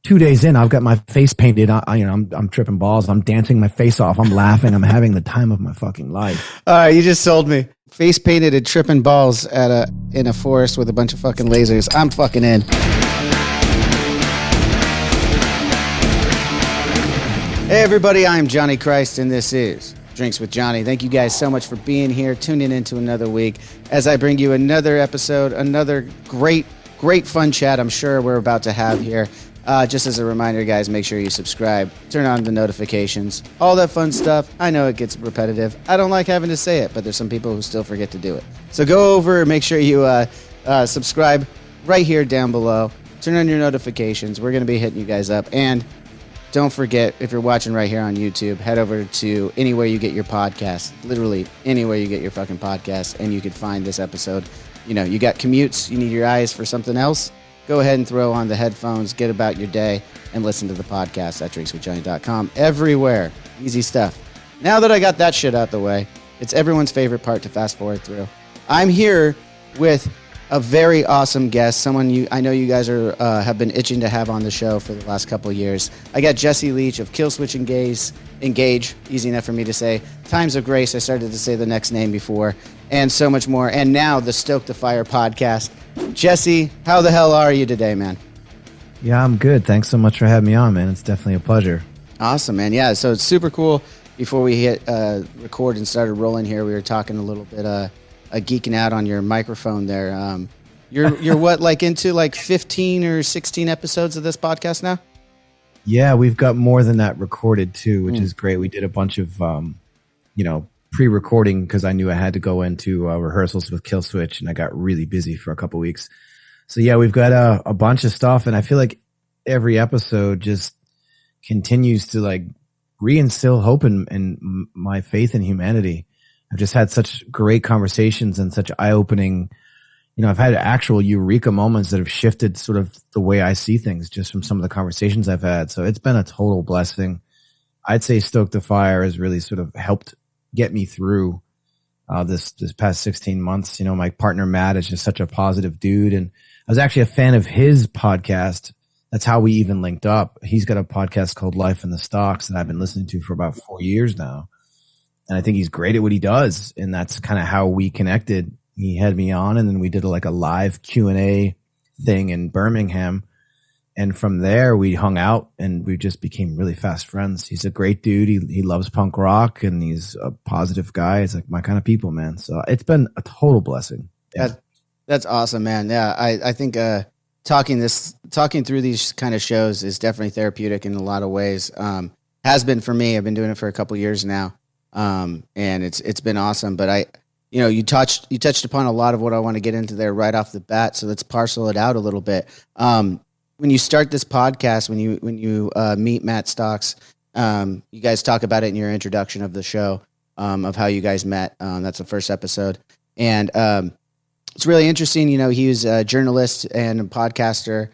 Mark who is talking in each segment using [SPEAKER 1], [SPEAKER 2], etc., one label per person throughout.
[SPEAKER 1] 2 days in, I've got my face painted. I'm tripping balls. I'm dancing my face off. I'm laughing. I'm having the time of my fucking life.
[SPEAKER 2] All right, you just sold me. Face painted and tripping balls in a forest with a bunch of fucking lasers. I'm fucking in. Hey everybody, I'm Johnny Christ, and this is Drinks with Johnny. Thank you guys so much for being here, tuning into another week as I bring you another episode, another great fun chat I'm sure we're about to have here. Just as a reminder, guys, make sure you subscribe, turn on the notifications, all that fun stuff. I know it gets repetitive. I don't like having to say it, but there's some people who still forget to do it. So go over and make sure you subscribe right here down below. Turn on your notifications. We're going to be hitting you guys up. And don't forget, if you're watching right here on YouTube, head over to anywhere you get your podcasts, literally anywhere you get your fucking podcasts, and you can find this episode. You know, you got commutes, you need your eyes for something else, go ahead and throw on the headphones, get about your day, and listen to the podcast at drinkswithjohnny.com. Everywhere. Easy stuff. Now that I got that shit out the way, it's everyone's favorite part to fast forward through. I'm here with a very awesome guest, someone I know you guys have been itching to have on the show for the last couple of years. I got Jesse Leach of Killswitch Engage, easy enough for me to say. Times of Grace, I started to say the next name before, and so much more. And now the Stoke The Fire podcast. Jesse, how the hell are you today, man?
[SPEAKER 1] Yeah, I'm good. Thanks so much for having me on, man. It's definitely a pleasure. Awesome,
[SPEAKER 2] man. Yeah, so it's super cool. Before we hit record and started rolling here, we were talking a little bit geeking out on your microphone there. You're what, like into like 15 or 16 episodes of this podcast now?
[SPEAKER 1] Yeah, we've got more than that recorded too, which is great. We did a bunch of, pre-recording because I knew I had to go into rehearsals with Killswitch, and I got really busy for a couple weeks. So yeah, we've got a bunch of stuff, and I feel like every episode just continues to like reinstill hope in my faith in humanity. I've just had such great conversations and such eye-opening, I've had actual eureka moments that have shifted sort of the way I see things just from some of the conversations I've had. So it's been a total blessing. I'd say Stoke The Fire has really sort of helped get me through this past 16 months. My partner Matt is just such a positive dude, and I was actually a fan of his podcast. That's how we even linked up. He's got a podcast called Life in the Stocks that I've been listening to for about 4 years now. And I think he's great at what he does. And that's kind of how we connected. He had me on, and then we did a live Q&A thing in Birmingham. And from there we hung out, and we just became really fast friends. He's a great dude. He loves punk rock, and he's a positive guy. He's like my kind of people, man. So it's been a total blessing. Yeah.
[SPEAKER 2] That's awesome, man. Yeah. I think, talking through these kind of shows is definitely therapeutic in a lot of ways. Has been for me. I've been doing it for a couple years now. And it's been awesome, but you touched upon a lot of what I want to get into there right off the bat. So let's parcel it out a little bit. When you start this podcast, when you meet Matt Stocks, you guys talk about it in your introduction of the show, of how you guys met. That's the first episode. And, it's really interesting. He was a journalist and a podcaster.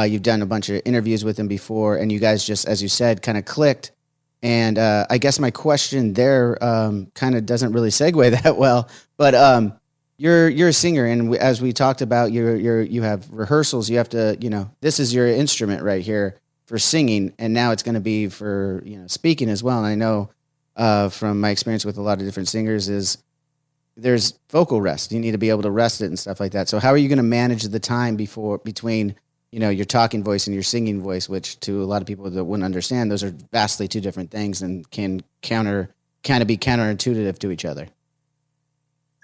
[SPEAKER 2] You've done a bunch of interviews with him before, and you guys just, as you said, kind of clicked. And I guess my question there kind of doesn't really segue that well, but you're a singer, and as we talked about, you have rehearsals. You have to, this is your instrument right here for singing, and now it's going to be for speaking as well. And I know from my experience with a lot of different singers is there's vocal rest. You need to be able to rest it and stuff like that. So how are you going to manage the time between your talking voice and your singing voice, which to a lot of people that wouldn't understand, those are vastly two different things and can be counterintuitive to each other.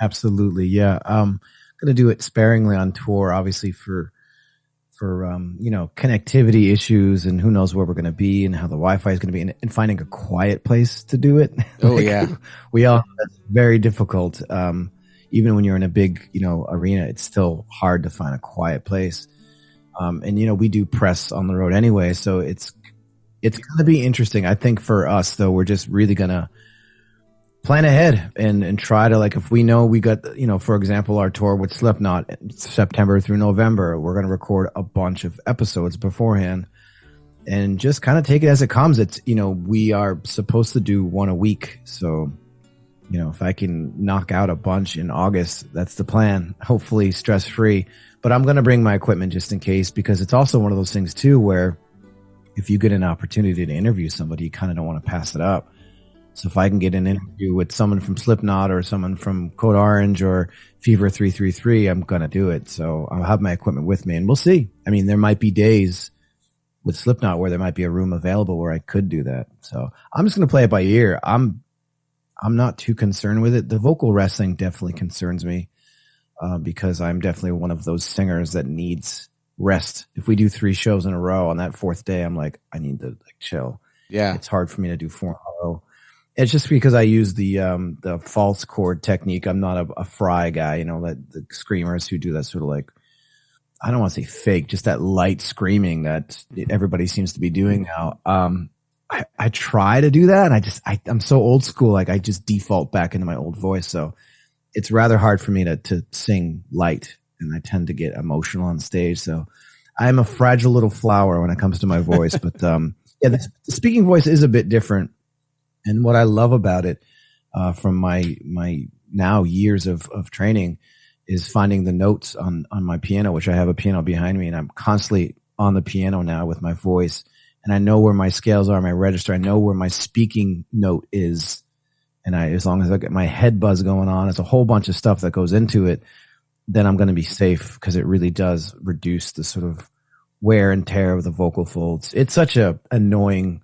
[SPEAKER 1] Absolutely. Yeah. I'm going to do it sparingly on tour, obviously for connectivity issues, and who knows where we're going to be and how the Wi-Fi is going to be, and finding a quiet place to do it.
[SPEAKER 2] Oh yeah.
[SPEAKER 1] That's very difficult. Even when you're in a big, arena, it's still hard to find a quiet place. And we do press on the road anyway, so it's going to be interesting. I think for us though, we're just really going to plan ahead and try to, if we know we got, for example, our tour with Slipknot, September through November, we're going to record a bunch of episodes beforehand and just kind of take it as it comes. It's, we are supposed to do one a week. So, if I can knock out a bunch in August, that's the plan, hopefully stress free. But I'm going to bring my equipment just in case, because it's also one of those things too, where if you get an opportunity to interview somebody, you kind of don't want to pass it up. So if I can get an interview with someone from Slipknot or someone from Code Orange or Fever 333, I'm going to do it. So I'll have my equipment with me and we'll see. I mean, there might be days with Slipknot where there might be a room available where I could do that. So I'm just going to play it by ear. I'm not too concerned with it. The vocal wrestling definitely concerns me because I'm definitely one of those singers that needs rest. If we do 3 shows in a row on that 4th day, I'm like, I need to like chill.
[SPEAKER 2] Yeah.
[SPEAKER 1] It's hard for me to do 4 in a row. It's just because I use the false chord technique. I'm not a fry guy, you know, that the screamers who do that sort of like, I don't want to say fake, just that light screaming that everybody seems to be doing now. I try to do that. And I'm so old school. Like I just default back into my old voice. So it's rather hard for me to sing light, and I tend to get emotional on stage. So I'm a fragile little flower when it comes to my voice. But yeah, the speaking voice is a bit different. And what I love about it from my now years of training is finding the notes on my piano, which I have a piano behind me, and I'm constantly on the piano now with my voice. And I know where my scales are, my register. I know where my speaking note is. And as long as I get my head buzz going on, it's a whole bunch of stuff that goes into it, then I'm going to be safe, because it really does reduce the sort of wear and tear of the vocal folds. It's such a annoying,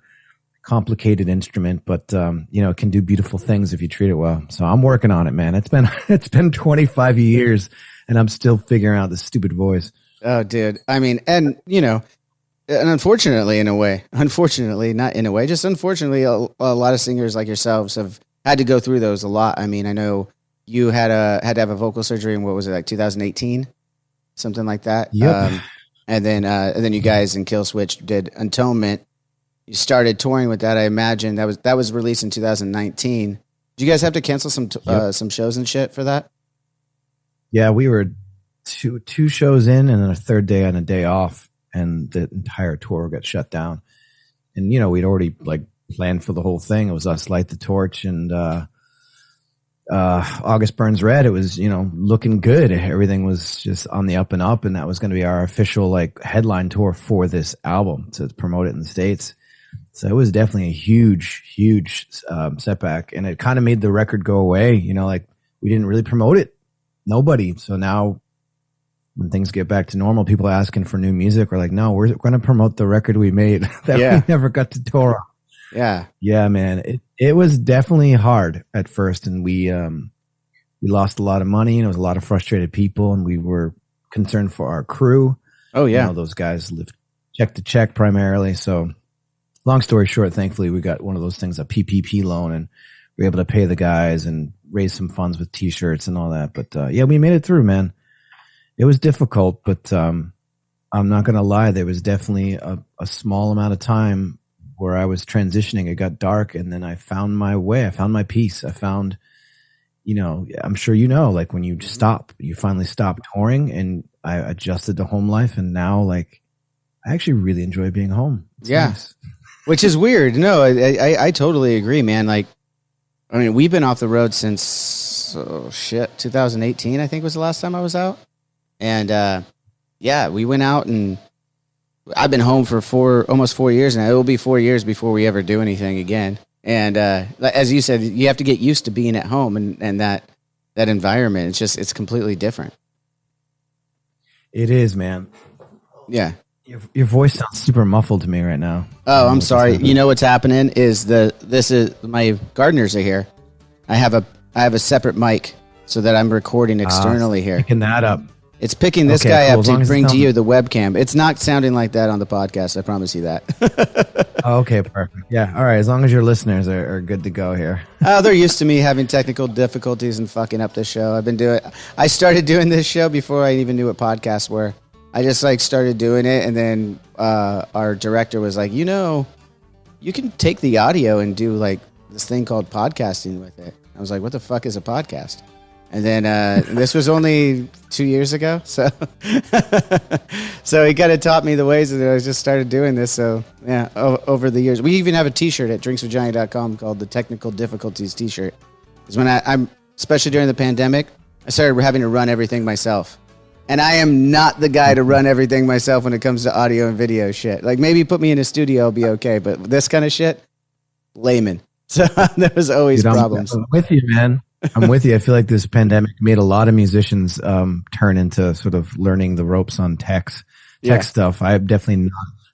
[SPEAKER 1] complicated instrument, but you know, it can do beautiful things if you treat it well. So I'm working on it, man. It's been 25 years and I'm still figuring out this stupid voice.
[SPEAKER 2] Oh, dude. I mean, and you know, and unfortunately, not in a way, just unfortunately, a lot of singers like yourselves have had to go through those a lot. I mean, I know you had to have a vocal surgery in, what was it, like 2018, something like that.
[SPEAKER 1] Yep.
[SPEAKER 2] And then you guys in Killswitch did Atonement. You started touring with that. I imagine that was released in 2019. Did you guys have to cancel some shows and shit for that?
[SPEAKER 1] Yeah, we were two shows in, and then a third day on a day off, and the entire tour got shut down. And you know, we'd already like planned for the whole thing. It was us Light the Torch and August Burns Red. It was, you know, looking good. Everything was just on the up and up, and that was going to be our official like headline tour for this album to promote it in the States. So it was definitely a huge setback, and it kind of made the record go away. You know, like we didn't really promote it. Nobody. So now when things get back to normal, people are asking for new music. We're like, no, we're going to promote the record we made that we never got to tour on.
[SPEAKER 2] Yeah.
[SPEAKER 1] Yeah, man. It was definitely hard at first, and we lost a lot of money, and it was a lot of frustrated people, and we were concerned for our crew.
[SPEAKER 2] Oh yeah.
[SPEAKER 1] You know, those guys lived check to check primarily. So long story short, thankfully we got one of those things, a PPP loan, and we were able to pay the guys and raise some funds with t-shirts and all that. But yeah, we made it through, man. It was difficult, but I'm not going to lie. There was definitely a small amount of time where I was transitioning. It got dark, and then I found my way. I found my peace. I found, you know, I'm sure you know, like when you finally stop touring, and I adjusted to home life, and now like I actually really enjoy being home. It's nice.
[SPEAKER 2] Which is weird. No, I totally agree, man. Like, I mean, we've been off the road since 2018, I think was the last time I was out. And yeah, we went out, and I've been home for almost 4 years now. It will be 4 years before we ever do anything again. And as you said, you have to get used to being at home and that environment. It's completely different.
[SPEAKER 1] It is, man.
[SPEAKER 2] Yeah.
[SPEAKER 1] Your voice sounds super muffled to me right now.
[SPEAKER 2] Oh, I'm sorry. You know what's happening is this is my gardeners are here. I have a separate mic so that I'm recording externally here.
[SPEAKER 1] Picking that up.
[SPEAKER 2] It's picking this guy up to bring to you the webcam. It's not sounding like that on the podcast. I promise you that.
[SPEAKER 1] Okay, perfect. Yeah. All right. As long as your listeners are good to go here.
[SPEAKER 2] They're used to me having technical difficulties and fucking up the show. I started doing this show before I even knew what podcasts were. I just like started doing it, and then our director was like, you know, you can take the audio and do like this thing called podcasting with it. I was like, what the fuck is a podcast? And then this was only 2 years ago, so he kind of taught me the ways that I just started doing this. So yeah, over the years, we even have a T-shirt at drinkswithjohnny.com called the Technical Difficulties T-shirt. Because when I'm especially during the pandemic, I started having to run everything myself. And I am not the guy to run everything myself when it comes to audio and video shit. Like maybe put me in a studio, I'll be okay. But this kind of shit, layman. So there's always problems.
[SPEAKER 1] I'm with you, man. I'm with you. I feel like this pandemic made a lot of musicians turn into sort of learning the ropes on tech stuff. I'm definitely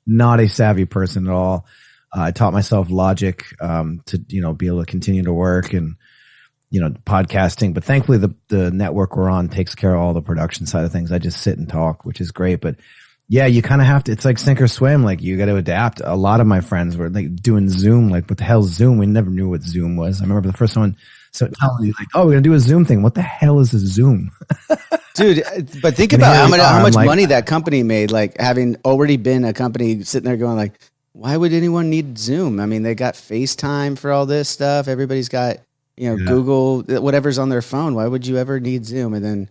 [SPEAKER 1] not a savvy person at all. I taught myself Logic to be able to continue to work and podcasting. But thankfully, the network we're on takes care of all the production side of things. I just sit and talk, which is great. But yeah, you kind of have to. It's like sink or swim. Like you got to adapt. A lot of my friends were like doing Zoom. Like, what the hell's Zoom? We never knew what Zoom was. I remember the first one. So telling me like, oh, we're gonna do a Zoom thing. What the hell is a Zoom?
[SPEAKER 2] Dude, but think about how much money that company made, like having already been a company sitting there going like, why would anyone need Zoom? I mean, they got FaceTime for all this stuff. Everybody's got, Google, whatever's on their phone. Why would you ever need Zoom? And then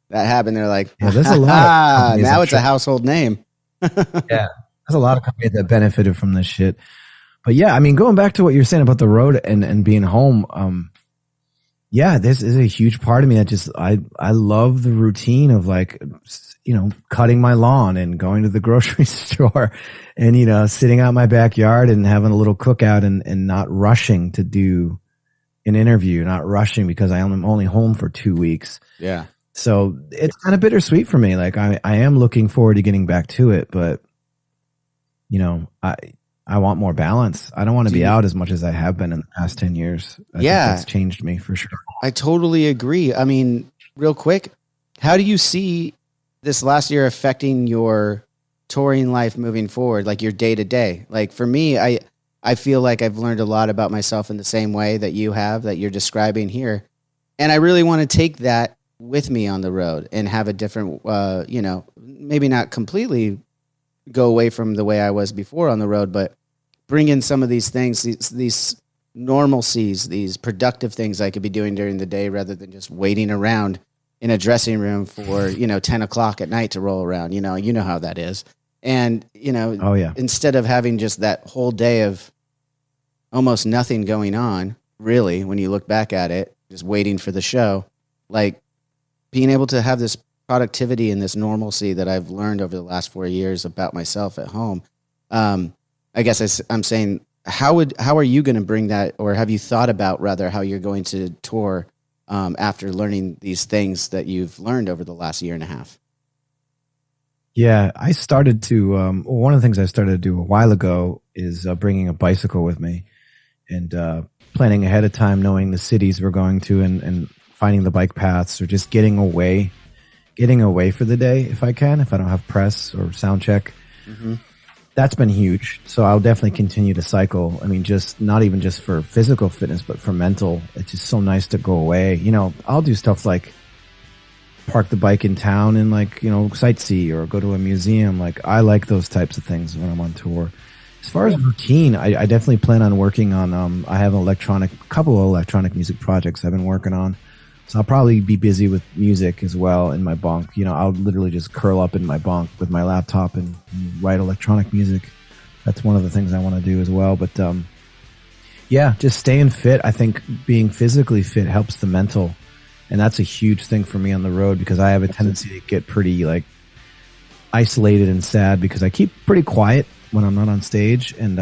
[SPEAKER 2] that happened. They're like,
[SPEAKER 1] there's a lot.
[SPEAKER 2] Now it's a household name.
[SPEAKER 1] Yeah. There's a lot of companies that benefited from this shit. But yeah, I mean, going back to what you're saying about the road and being home, yeah, this is a huge part of me that just, I love the routine of like, cutting my lawn and going to the grocery store and, sitting out my backyard and having a little cookout and not rushing to do an interview, not rushing because I am only home for 2 weeks.
[SPEAKER 2] Yeah.
[SPEAKER 1] So it's kind of bittersweet for me. Like I am looking forward to getting back to it, but I want more balance. I don't want to be out as much as I have been in the past 10 years. I think that's changed me for sure.
[SPEAKER 2] I totally agree. I mean, real quick, how do you see this last year affecting your touring life moving forward, like your day to day? Like for me, I feel like I've learned a lot about myself in the same way that you have, that you're describing here. And I really want to take that with me on the road and have a different, maybe not completely go away from the way I was before on the road, but bring in some of these things, these normalcies, these productive things I could be doing during the day rather than just waiting around in a dressing room for, 10 o'clock at night to roll around. You know how that is. And, instead of having just that whole day of almost nothing going on, really, when you look back at it, just waiting for the show, like being able to have this productivity and this normalcy that I've learned over the last 4 years about myself at home. I guess I'm saying, how are you going to bring that, or have you thought about rather how you're going to tour after learning these things that you've learned over the last year and a half?
[SPEAKER 1] Yeah, I started to, one of the things I started to do a while ago is bringing a bicycle with me and planning ahead of time, knowing the cities we're going to and finding the bike paths or just getting away for the day if I can, if I don't have press or sound check. Mm-hmm. That's been huge. So I'll definitely continue to cycle. I mean, just not even just for physical fitness, but for mental. It's just so nice to go away. I'll do stuff like park the bike in town and sightsee or go to a museum. Like I like those types of things when I'm on tour. As far as routine, I definitely plan on working on, I have a couple of electronic music projects I've been working on. So I'll probably be busy with music as well in my bunk. I'll literally just curl up in my bunk with my laptop and write electronic music. That's one of the things I want to do as well. But just staying fit. I think being physically fit helps the mental. And that's a huge thing for me on the road because I have a tendency to get pretty isolated and sad because I keep pretty quiet when I'm not on stage. And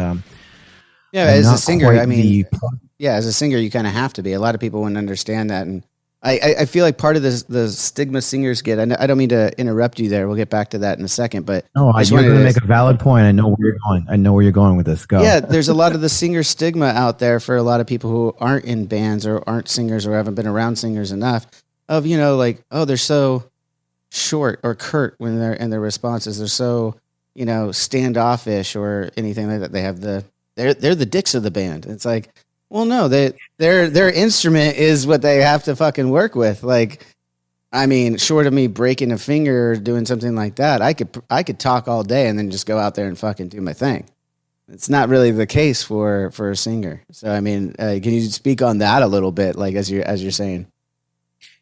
[SPEAKER 2] as a singer, as a singer, you kind of have to be. A lot of people wouldn't understand that. And I feel like part of the stigma singers get, I don't mean to interrupt you there. We'll get back to that in a second, but
[SPEAKER 1] no, you're going to make a valid point. I know where you're going. I know where you're going with this. Go.
[SPEAKER 2] Yeah. There's a lot of the singer stigma out there for a lot of people who aren't in bands or aren't singers or haven't been around singers enough of, they're so short or curt when they're in their responses. They're so, standoffish or anything like that. They have they're the dicks of the band. It's like, well, no, their instrument is what they have to fucking work with. Like, I mean, short of me breaking a finger or doing something like that, I could talk all day and then just go out there and fucking do my thing. It's not really the case for a singer. So, I mean, can you speak on that a little bit, like as you're saying?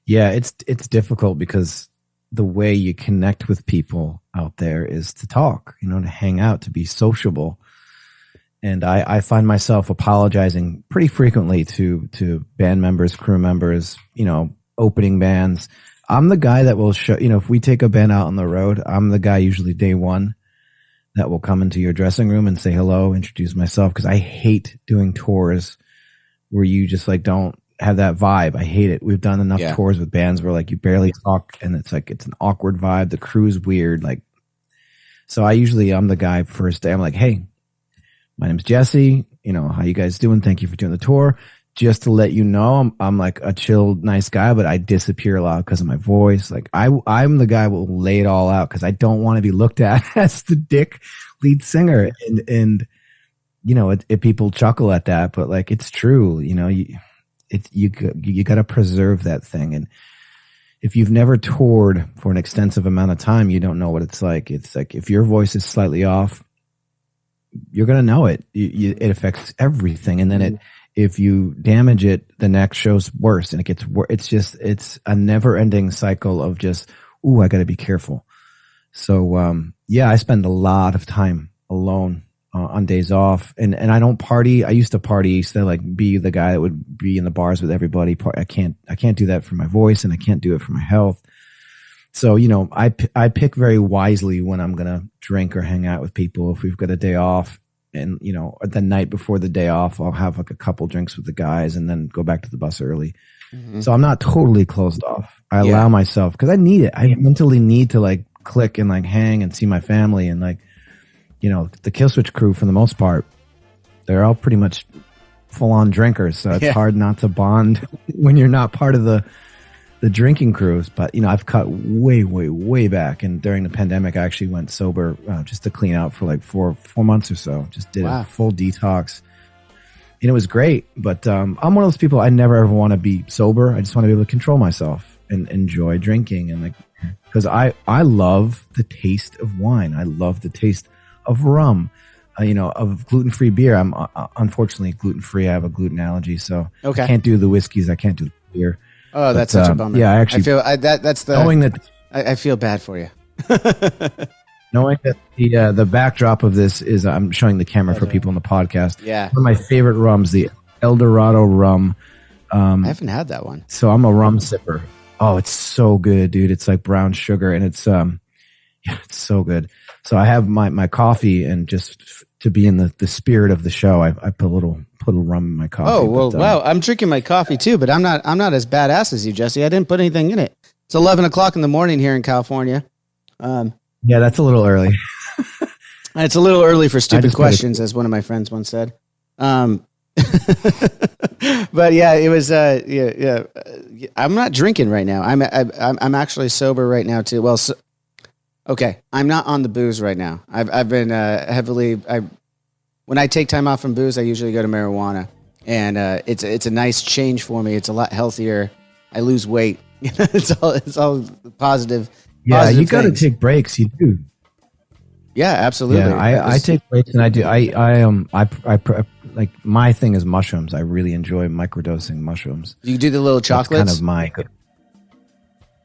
[SPEAKER 1] Yeah, it's difficult because the way you connect with people out there is to talk, to hang out, to be sociable. And I find myself apologizing pretty frequently to band members, crew members, opening bands. I'm the guy that will show, if we take a band out on the road, I'm the guy usually day one that will come into your dressing room and say hello, introduce myself. Cause I hate doing tours where you just like don't have that vibe. I hate it. We've done enough tours with bands where like you barely talk and it's like, it's an awkward vibe. The crew's weird. Like, so I'm the guy first day. I'm like, hey, my name's Jesse. How you guys doing? Thank you for doing the tour. Just to let you know, I'm like a chill, nice guy, but I disappear a lot because of my voice. Like I'm the guy who will lay it all out because I don't want to be looked at as the dick lead singer. And people chuckle at that, but like it's true. You got to preserve that thing. And if you've never toured for an extensive amount of time, you don't know what it's like. It's like if your voice is slightly off, you're gonna know it. It affects everything, and then if you damage it, the next show's worse, and it gets worse. It's a never-ending cycle of just, I got to be careful. So, I spend a lot of time alone on days off, and I don't party. I used to party. I used to like be the guy that would be in the bars with everybody. I can't do that for my voice, and I can't do it for my health. So, I pick very wisely when I'm gonna drink or hang out with people. If we've got a day off. And, the night before the day off, I'll have like a couple drinks with the guys and then go back to the bus early. Mm-hmm. So I'm not totally closed off. I allow myself because I need it. I mentally need to like click and like hang and see my family. And like, the Killswitch crew for the most part, they're all pretty much full on drinkers. So it's hard not to bond when you're not part of the drinking crews. But, I've cut way, way, way back. And during the pandemic, I actually went sober just to clean out for like four months or so. Just did a full detox. And it was great. But I'm one of those people, I never ever want to be sober. I just want to be able to control myself and enjoy drinking. And like, because I love the taste of wine. I love the taste of rum, of gluten-free beer. I'm unfortunately gluten-free. I have a gluten allergy. So I can't do the whiskeys. I can't do the beer.
[SPEAKER 2] Oh, that's such a bummer.
[SPEAKER 1] Yeah, I actually
[SPEAKER 2] feel that's the
[SPEAKER 1] knowing that
[SPEAKER 2] I feel bad for you.
[SPEAKER 1] Knowing that the backdrop of this is I'm showing the camera for people in the podcast.
[SPEAKER 2] Yeah,
[SPEAKER 1] one of my favorite rums, the El Dorado rum.
[SPEAKER 2] I haven't had that one.
[SPEAKER 1] So I'm a rum sipper. Oh, it's so good, dude. It's like brown sugar, and it's it's so good. So I have my coffee, and just to be in the spirit of the show, I put a little rum in my coffee.
[SPEAKER 2] Oh, well, wow. I'm drinking my coffee too, but I'm not as badass as you, Jesse. I didn't put anything in it. It's 11 o'clock in the morning here in California.
[SPEAKER 1] Yeah, that's a little early.
[SPEAKER 2] It's a little early for stupid questions, as one of my friends once said. But yeah, it was, I'm not drinking right now. I'm actually sober right now too. Well, okay. I'm not on the booze right now. I've been, heavily, when I take time off from booze, I usually go to marijuana, and it's a nice change for me. It's a lot healthier. I lose weight. it's all positive.
[SPEAKER 1] Yeah,
[SPEAKER 2] positive
[SPEAKER 1] you got to
[SPEAKER 2] things.
[SPEAKER 1] take breaks. You do.
[SPEAKER 2] Yeah, absolutely.
[SPEAKER 1] Yeah, I take breaks, and I do. Like my thing is mushrooms. I really enjoy microdosing mushrooms.
[SPEAKER 2] You do the little chocolates.
[SPEAKER 1] That's kind of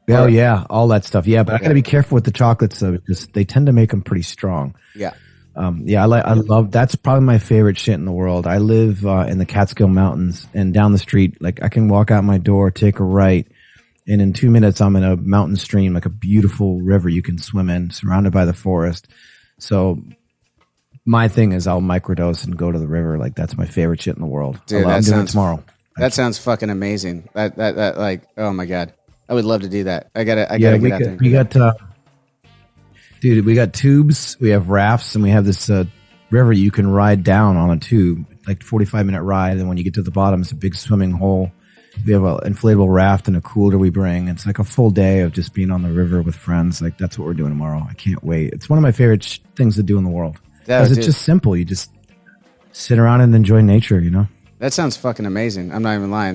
[SPEAKER 1] my. Oh yeah, all that stuff. Yeah, but I got to be careful with the chocolates though, because they tend to make them pretty strong.
[SPEAKER 2] Yeah.
[SPEAKER 1] I love, that's probably my favorite shit in the world. I live in the Catskill Mountains, and down the street, like I can walk out my door, take a right, and in 2 minutes I'm in a mountain stream, like a beautiful river you can swim in, surrounded by the forest. So my thing is I'll microdose and go to the river. Like that's my favorite shit in the world.
[SPEAKER 2] Dude,
[SPEAKER 1] I'm doing it tomorrow.
[SPEAKER 2] That sounds fucking amazing. That like, oh my God. I would love to do that. I gotta get out there.
[SPEAKER 1] We got, dude, we got tubes, we have rafts, and we have this river you can ride down on a tube, like 45-minute ride. And when you get to the bottom, it's a big swimming hole. We have an inflatable raft and a cooler we bring. It's like a full day of just being on the river with friends. Like that's what we're doing tomorrow. I can't wait. It's one of my favorite things to do in the world. Because it's just simple. You just sit around and enjoy nature,
[SPEAKER 2] That sounds fucking amazing. I'm not even lying.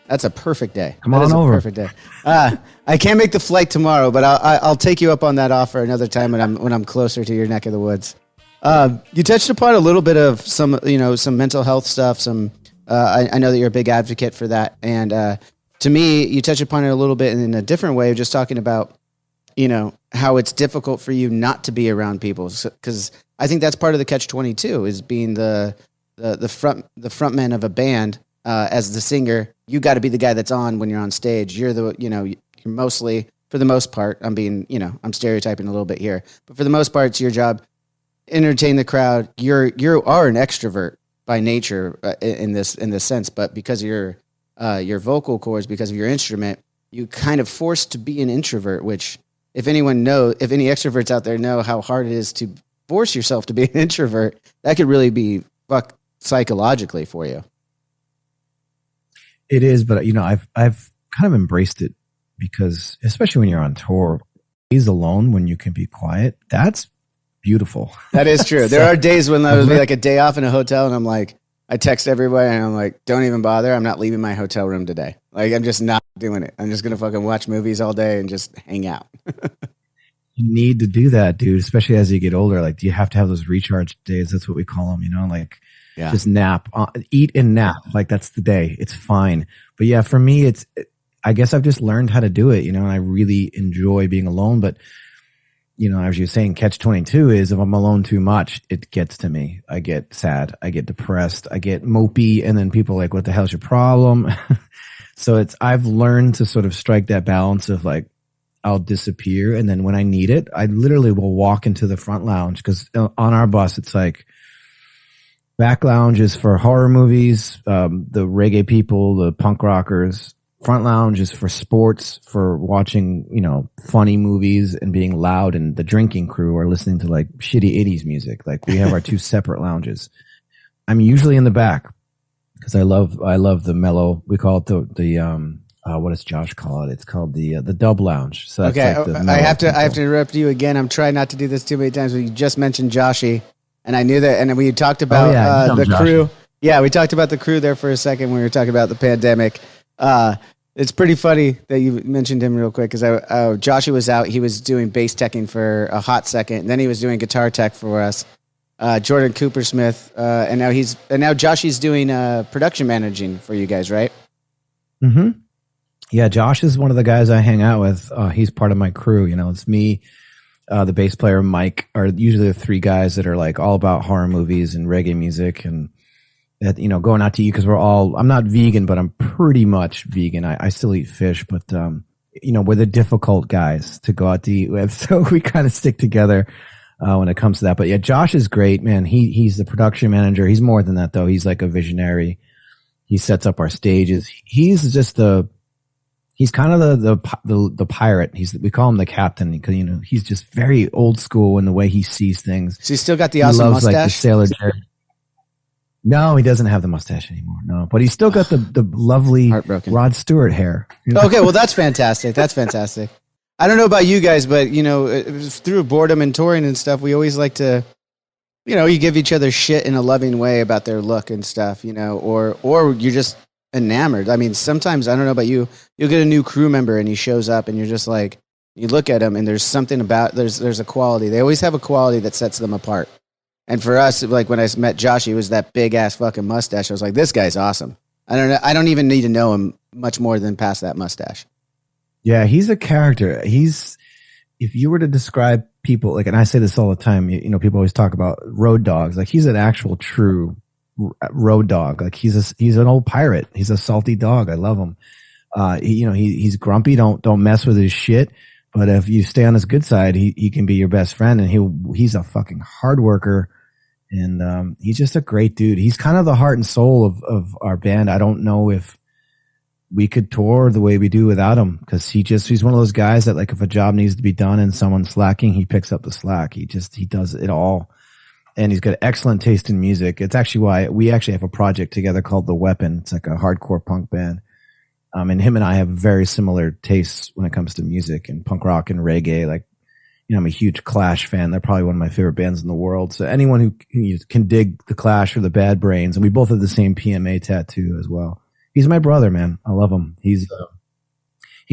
[SPEAKER 2] That's a perfect day.
[SPEAKER 1] Come on over.
[SPEAKER 2] Perfect day. I can't make the flight tomorrow, but I'll take you up on that offer another time when I'm closer to your neck of the woods. You touched upon a little bit of some mental health stuff. I know that you're a big advocate for that, and to me, you touched upon it a little bit in a different way, just talking about how it's difficult for you not to be around people, because I think that's part of the catch-22 is being the frontman of a band. as the singer, you got to be the guy that's on when you're on stage. You're you're mostly, for the most part, I'm stereotyping a little bit here, but for the most part, it's your job, entertain the crowd. You are an extrovert by nature in this sense, but because of your vocal cords, because of your instrument, you kind of forced to be an introvert, which if any extroverts out there know how hard it is to force yourself to be an introvert, that could really be fuck psychologically for you.
[SPEAKER 1] It is, but I've kind of embraced it because, especially when you're on tour, days alone when you can be quiet, that's beautiful.
[SPEAKER 2] That is true. There are days when there would be like a day off in a hotel, and I'm like, I text everybody and I'm like, don't even bother. I'm not leaving my hotel room today. Like, I'm just not doing it. I'm just gonna fucking watch movies all day and just hang out.
[SPEAKER 1] You need to do that, dude, especially as you get older. Like, you have to have those recharge days. That's what we call them, like, yeah. Just nap, eat and nap. Like, that's the day. It's fine. But yeah, for me, I guess I've just learned how to do it, and I really enjoy being alone. But, as you're saying, catch 22 is if I'm alone too much, it gets to me. I get sad. I get depressed. I get mopey. And then people are like, what the hell's your problem? So I've learned to sort of strike that balance of like, I'll disappear. And then when I need it, I literally will walk into the front lounge, because on our bus, it's like back lounge is for horror movies, the reggae people, the punk rockers. Front lounge is for sports, for watching, funny movies and being loud. And the drinking crew are listening to like shitty 80s music. Like, we have our two separate lounges. I'm usually in the back because I love the mellow. We call it the what does Josh call it? It's called the dub lounge. So that's
[SPEAKER 2] okay.
[SPEAKER 1] Like
[SPEAKER 2] I have to interrupt you again. I'm trying not to do this too many times, but you just mentioned Joshy, and I knew that. And we talked about the crew. Yeah, we talked about the crew there for a second when we were talking about the pandemic. It's pretty funny that you mentioned him real quick, because Joshy was out. He was doing bass teching for a hot second, and then he was doing guitar tech for us. Jordan Coopersmith, and now Joshy's doing production managing for you guys, right?
[SPEAKER 1] Mm-hmm. Yeah, Josh is one of the guys I hang out with. He's part of my crew. It's me, the bass player, Mike, are usually the three guys that are like all about horror movies and reggae music, and that, going out to eat, because I'm not vegan, but I'm pretty much vegan. I still eat fish, but we're the difficult guys to go out to eat with, so we kind of stick together when it comes to that. But yeah, Josh is great, man. He's the production manager. He's more than that, though. He's like a visionary. He sets up our stages. He's just he's kind of the pirate. We call him the captain, because he's just very old school in the way he sees things.
[SPEAKER 2] So he's still got the awesome mustache.
[SPEAKER 1] Like the Sailor Jerry. No, he doesn't have the mustache anymore. No, but he's still got the lovely Rod Stewart hair.
[SPEAKER 2] Okay, well, that's fantastic. That's fantastic. I don't know about you guys, but through boredom and touring and stuff, we always like to, you give each other shit in a loving way about their look and stuff, or you're just enamored. I mean, sometimes, I don't know about you, you'll get a new crew member and he shows up and you're just like, you look at him and there's something about, there's a quality. They always have a quality that sets them apart. And for us, like when I met Josh, he was that big ass fucking mustache. I was like, this guy's awesome. I don't even need to know him much more than past that mustache.
[SPEAKER 1] Yeah, he's a character. If you were to describe people, like, and I say this all the time, people always talk about road dogs. Like, he's an actual true road dog. Like, he's an old pirate. He's a salty dog. I love him. He's grumpy. Don't mess with his shit. But if you stay on his good side, he can be your best friend, and he's a fucking hard worker, and he's just a great dude. He's kind of the heart and soul of our band. I don't know if we could tour the way we do without him, because he's one of those guys that, like, if a job needs to be done and someone's slacking, he picks up the slack. He does it all, and he's got excellent taste in music. It's actually why we actually have a project together called The Weapon. It's like a hardcore punk band. And him and I have very similar tastes when it comes to music and punk rock and reggae. Like, I'm a huge Clash fan. They're probably one of my favorite bands in the world. So anyone who can dig the Clash or the Bad Brains, and we both have the same PMA tattoo as well. He's my brother, man. I love him. He's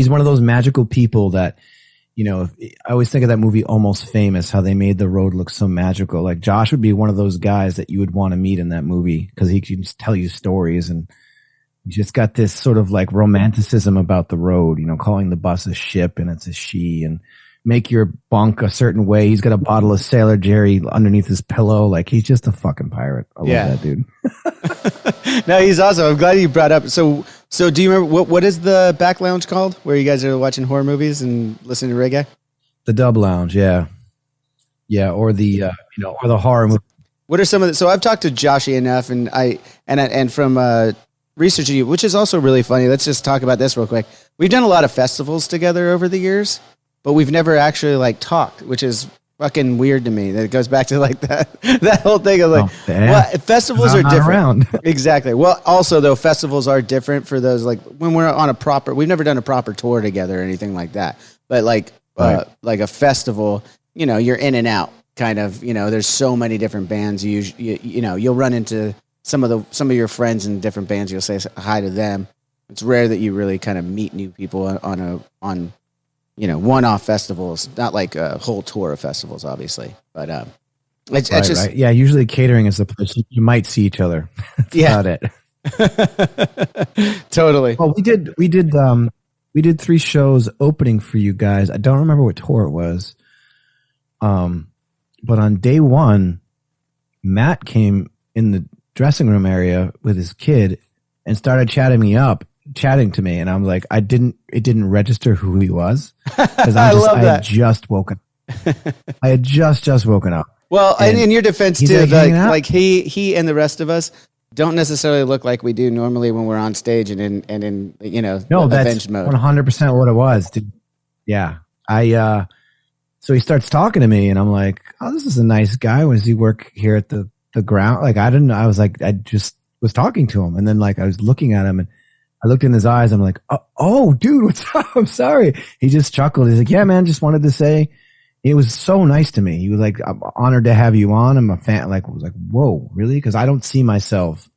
[SPEAKER 1] one of those magical people that, I always think of that movie Almost Famous, how they made the road look so magical. Like, Josh would be one of those guys that you would want to meet in that movie, because he can just tell you stories, and you just got this sort of like romanticism about the road, calling the bus a ship and it's a she, and make your bunk a certain way. He's got a bottle of Sailor Jerry underneath his pillow. Like, he's just a fucking pirate. I love that dude.
[SPEAKER 2] No, he's awesome. I'm glad you brought up. So do you remember what is the back lounge called, where you guys are watching horror movies and listening to reggae?
[SPEAKER 1] The Dub Lounge, yeah, or the or the horror movie.
[SPEAKER 2] What are some of the? So I've talked to Joshy enough, and from researching you, which is also really funny. Let's just talk about this real quick. We've done a lot of festivals together over the years, but we've never actually like talked, which is fucking weird to me. That it goes back to like that whole thing of like, well, festivals are different. Around. Exactly. Well, also though, festivals are different for those, like when we're on we've never done a proper tour together or anything like that. But like a festival, you're in and out kind of, there's so many different bands. You'll run into some of your friends in different bands. You'll say hi to them. It's rare that you really kind of meet new people on one-off festivals, not like a whole tour of festivals, obviously. But it's just
[SPEAKER 1] right. Yeah. Usually catering is the place you might see each other. That's about
[SPEAKER 2] it. Totally.
[SPEAKER 1] Well, we did 3 shows opening for you guys. I don't remember what tour it was. But on day 1, Matt came in the dressing room area with his kid and started chatting to me, and I'm like, it didn't register who he was, because I had just woken up.
[SPEAKER 2] Well, and in your defense too, like he and the rest of us don't necessarily look like we do normally when we're on stage and in
[SPEAKER 1] no, that's mode. 100% what it was, dude. Yeah, so he starts talking to me, and I'm like, oh, this is a nice guy. When does he work here at the ground? Like, I was like, I just was talking to him, and then like I was looking at him, and I looked in his eyes. I'm like, oh, dude, what's up? I'm sorry. He just chuckled. He's like, yeah, man, just wanted to say, it was so nice to me. He was like, I'm honored to have you on. I'm a fan. Like, I was like, whoa, really? Because I don't see myself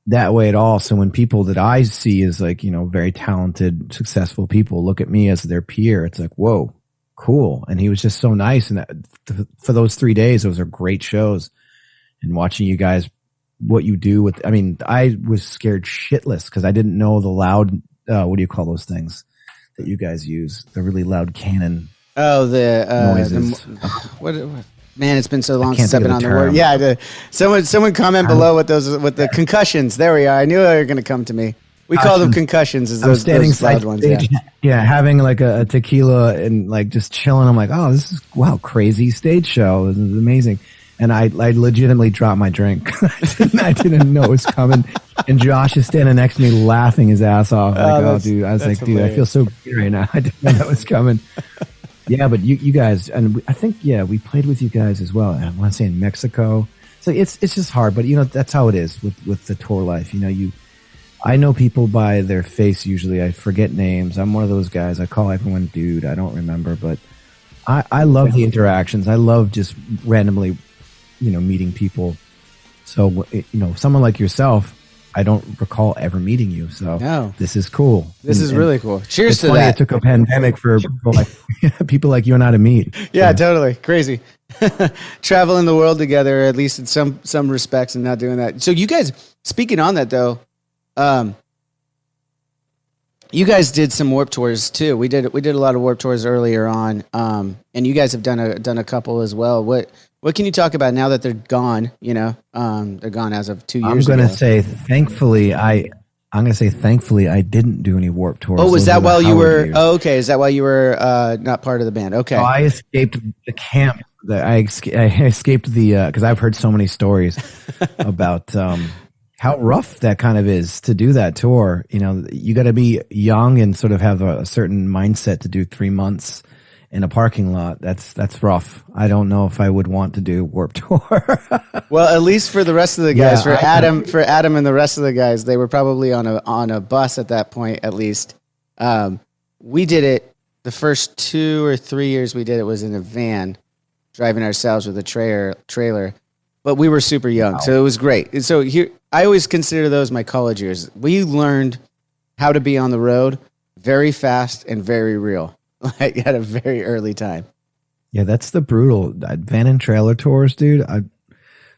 [SPEAKER 1] that way at all. So when people that I see as like, very talented, successful people look at me as their peer, it's like, whoa, cool. And he was just so nice. And for those 3 days, those are great shows. And watching you guys, what you do with, I was scared shitless because I didn't know the loud, what do you call those things that you guys use? The really loud cannon.
[SPEAKER 2] Oh,
[SPEAKER 1] noises.
[SPEAKER 2] What? Man, it's been so long since I've been on the word. Yeah, someone comment below with the concussions. There we are. I knew they were going to come to me. We call them concussions. As those loud ones.
[SPEAKER 1] Yeah, having like a tequila and like just chilling. I'm like, oh, this is crazy stage show. This is amazing. And I legitimately dropped my drink. I didn't know it was coming. And Josh is standing next to me laughing his ass off. Like, dude. I was like, dude, I feel so good right now. I didn't know that was coming. Yeah, but you guys, and I think, we played with you guys as well. I want to say in Mexico. So it's just hard, but that's how it is with the tour life. I know people by their face usually. I forget names. I'm one of those guys. I call everyone dude. I don't remember, but I love the interactions. I love just randomly, meeting people. So, someone like yourself, I don't recall ever meeting you. So this is cool.
[SPEAKER 2] This is really cool. Cheers to
[SPEAKER 1] funny
[SPEAKER 2] that.
[SPEAKER 1] It took a pandemic for people like you and I to meet.
[SPEAKER 2] Yeah, totally. Crazy. Traveling the world together, at least in some respects, and not doing that. So you guys, speaking on that though, you guys did some Warped Tours too. We did a lot of Warped Tours earlier on, and you guys have done a couple as well. What can you talk about now that they're gone? They're gone as of 2 years ago.
[SPEAKER 1] I'm going to say thankfully I didn't do any Warped Tours.
[SPEAKER 2] Oh, was that while you were? Oh, okay. Is that why you were not part of the band? Okay.
[SPEAKER 1] Oh, I escaped the camp. I escaped because I've heard so many stories about how rough that kind of is to do that tour. You got to be young and sort of have a certain mindset to do 3 months in a parking lot. That's rough. I don't know if I would want to do Warped Tour.
[SPEAKER 2] Well, at least for the rest of the guys, for Adam and the rest of the guys, they were probably on a bus at that point. At least we did it the first 2 or 3 years we did it was in a van, driving ourselves with a trailer. But we were super young, so it was great. And so here, I always consider those my college years. We learned how to be on the road very fast and very real. Like at a very early time.
[SPEAKER 1] Yeah, that's the brutal van and trailer tours, dude.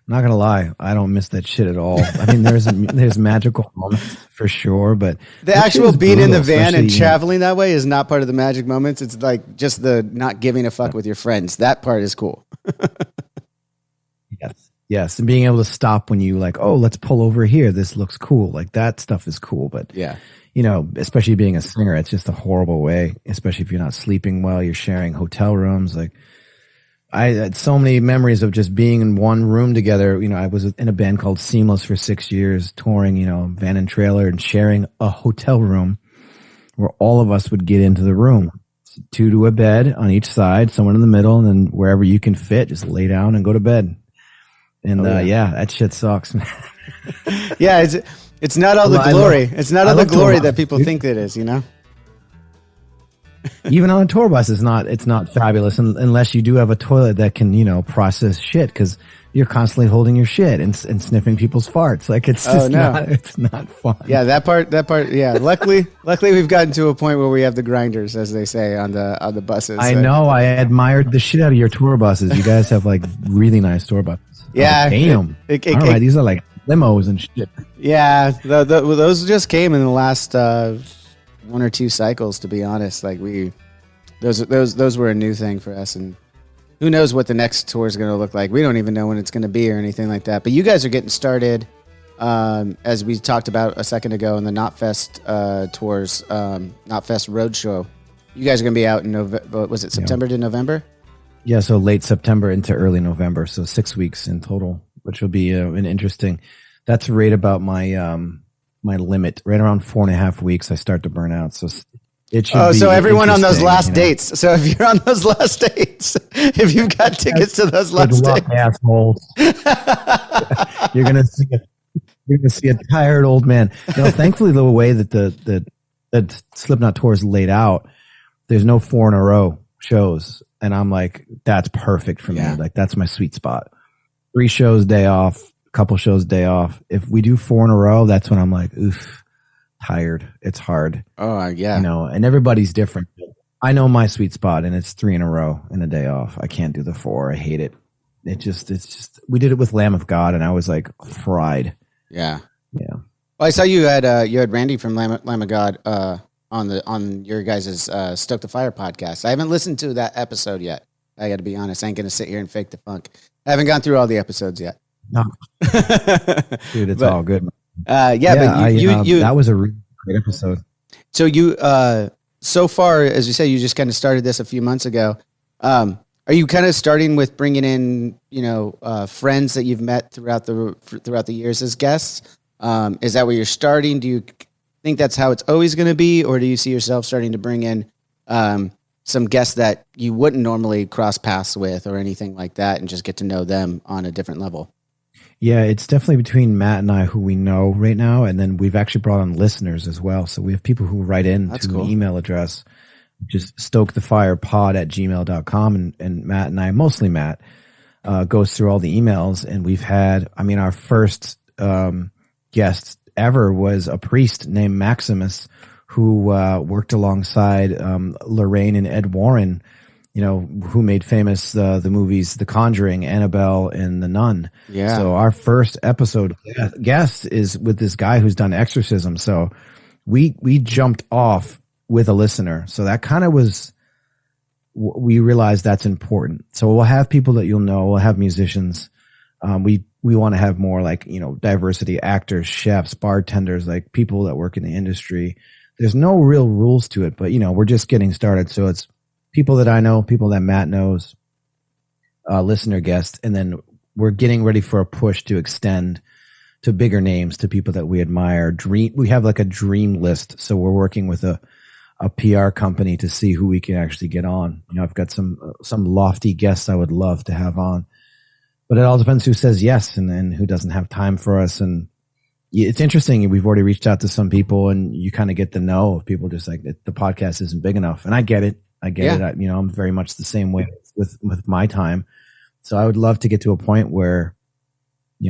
[SPEAKER 1] I'm not gonna lie, I don't miss that shit at all. I mean, there's magical moments for sure, but
[SPEAKER 2] the actual being in the van and traveling that way is not part of the magic moments. It's like just the not giving a fuck with your friends. That part is cool.
[SPEAKER 1] Yes, and being able to stop when you like, oh, let's pull over here. This looks cool. Like that stuff is cool, but
[SPEAKER 2] yeah,
[SPEAKER 1] you know, especially being a singer, it's just a horrible way. Especially if you're not sleeping well, you're sharing hotel rooms. Like I had so many memories of just being in one room together. You know, I was in a band called Seamless for 6 years, touring, you know, van and trailer, and sharing a hotel room where all of us would get into the room. 2 to a bed on each side, someone in the middle, and then wherever you can fit, just lay down and go to bed. And yeah, that shit sucks, man.
[SPEAKER 2] Yeah, it's not all the glory. It's not all the glory that people think it is, you know?
[SPEAKER 1] Even on a tour bus, it's not fabulous unless you do have a toilet that can, you know, process shit, because you're constantly holding your shit and sniffing people's farts. Like it's just it's not fun.
[SPEAKER 2] Yeah, that part. Yeah. Luckily we've gotten to a point where we have the grinders, as they say, on the buses.
[SPEAKER 1] I know. I admired the shit out of your tour buses. You guys have like really nice tour buses.
[SPEAKER 2] Yeah.
[SPEAKER 1] Oh, damn. All right. These are like limos and shit.
[SPEAKER 2] Yeah. Those just came in the last 1 or 2 cycles, to be honest. Like those were a new thing for us, and who knows what the next tour is going to look like. We don't even know when it's going to be or anything like that. But you guys are getting started, as we talked about a second ago in the Knotfest tours, Knotfest Roadshow. You guys are going to be out in November. Was it September to November?
[SPEAKER 1] Yeah, so late September into early November. So 6 weeks in total, which will be an interesting. That's right about my my limit. Right around 4.5 weeks, I start to burn out. So it should. Oh,
[SPEAKER 2] so everyone on those last dates. So if you're on those last dates, if you've got tickets to those last dates,
[SPEAKER 1] assholes, you're gonna see a tired old man. No, thankfully, the way that the Slipknot tour is laid out, there's no 4 in a row shows, and I'm like, that's perfect for me. Like that's my sweet spot. 3 shows, day off. Couple shows, day off. If we do 4 in a row, that's when I'm like, oof, tired. It's hard.
[SPEAKER 2] Oh, yeah.
[SPEAKER 1] You know, and everybody's different. I know my sweet spot, and it's 3 in a row and a day off. I can't do the 4. I hate it. It's just, we did it with Lamb of God, and I was like fried.
[SPEAKER 2] Yeah.
[SPEAKER 1] Yeah.
[SPEAKER 2] Well, I saw you had Randy from Lamb of God on your guys' Stoke the Fire podcast. I haven't listened to that episode yet. I got to be honest. I ain't going to sit here and fake the funk. I haven't gone through all the episodes yet.
[SPEAKER 1] No, dude, it's all good.
[SPEAKER 2] But you
[SPEAKER 1] that was a really great episode.
[SPEAKER 2] So you, so far, as you say, you just kind of started this a few months ago. Are you kind of starting with bringing in, friends that you've met throughout the years as guests? Is that where you're starting? Do you think that's how it's always going to be, or do you see yourself starting to bring in some guests that you wouldn't normally cross paths with or anything like that, and just get to know them on a different level?
[SPEAKER 1] Yeah, it's definitely between Matt and I, who we know right now, and then we've actually brought on listeners as well. So we have people who write in to an email address, which is stokethefirepod@gmail.com, and Matt and I, mostly Matt, goes through all the emails, and we've had, our first guest ever was a priest named Maximus, who worked alongside Lorraine and Ed Warren, who made famous the movies The Conjuring, Annabelle, and The Nun.
[SPEAKER 2] Yeah.
[SPEAKER 1] So our first episode guest is with this guy who's done exorcism. So we jumped off with a listener. So that kind of was, we realized that's important. So we'll have people that you'll know. We'll have musicians. We want to have more like, diversity, actors, chefs, bartenders, like people that work in the industry. There's no real rules to it, but we're just getting started. So it's people that I know, people that Matt knows, listener guests, and then we're getting ready for a push to extend to bigger names, to people that we admire. We have like a dream list, so we're working with a PR company to see who we can actually get on. I've got some lofty guests I would love to have on, but it all depends who says yes and then who doesn't have time for us. And it's interesting. We've already reached out to some people, and you kind of get the no of people just like, the podcast isn't big enough, and I get it. it. I'm very much the same way with my time. So I would love to get to a point where,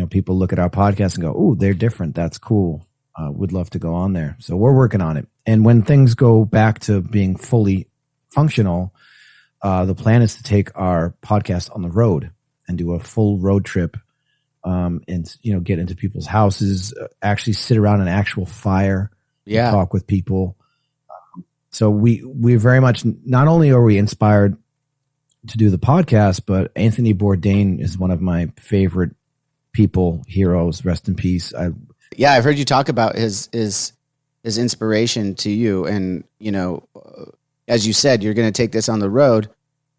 [SPEAKER 1] people look at our podcast and go, "Ooh, they're different. That's cool. Would love to go on there." So we're working on it. And when things go back to being fully functional, the plan is to take our podcast on the road and do a full road trip and get into people's houses, actually sit around an actual fire, and talk with people. So we very much, not only are we inspired to do the podcast, but Anthony Bourdain is one of my favorite people, heroes. Rest in peace.
[SPEAKER 2] I've heard you talk about his inspiration to you, and as you said, you're going to take this on the road.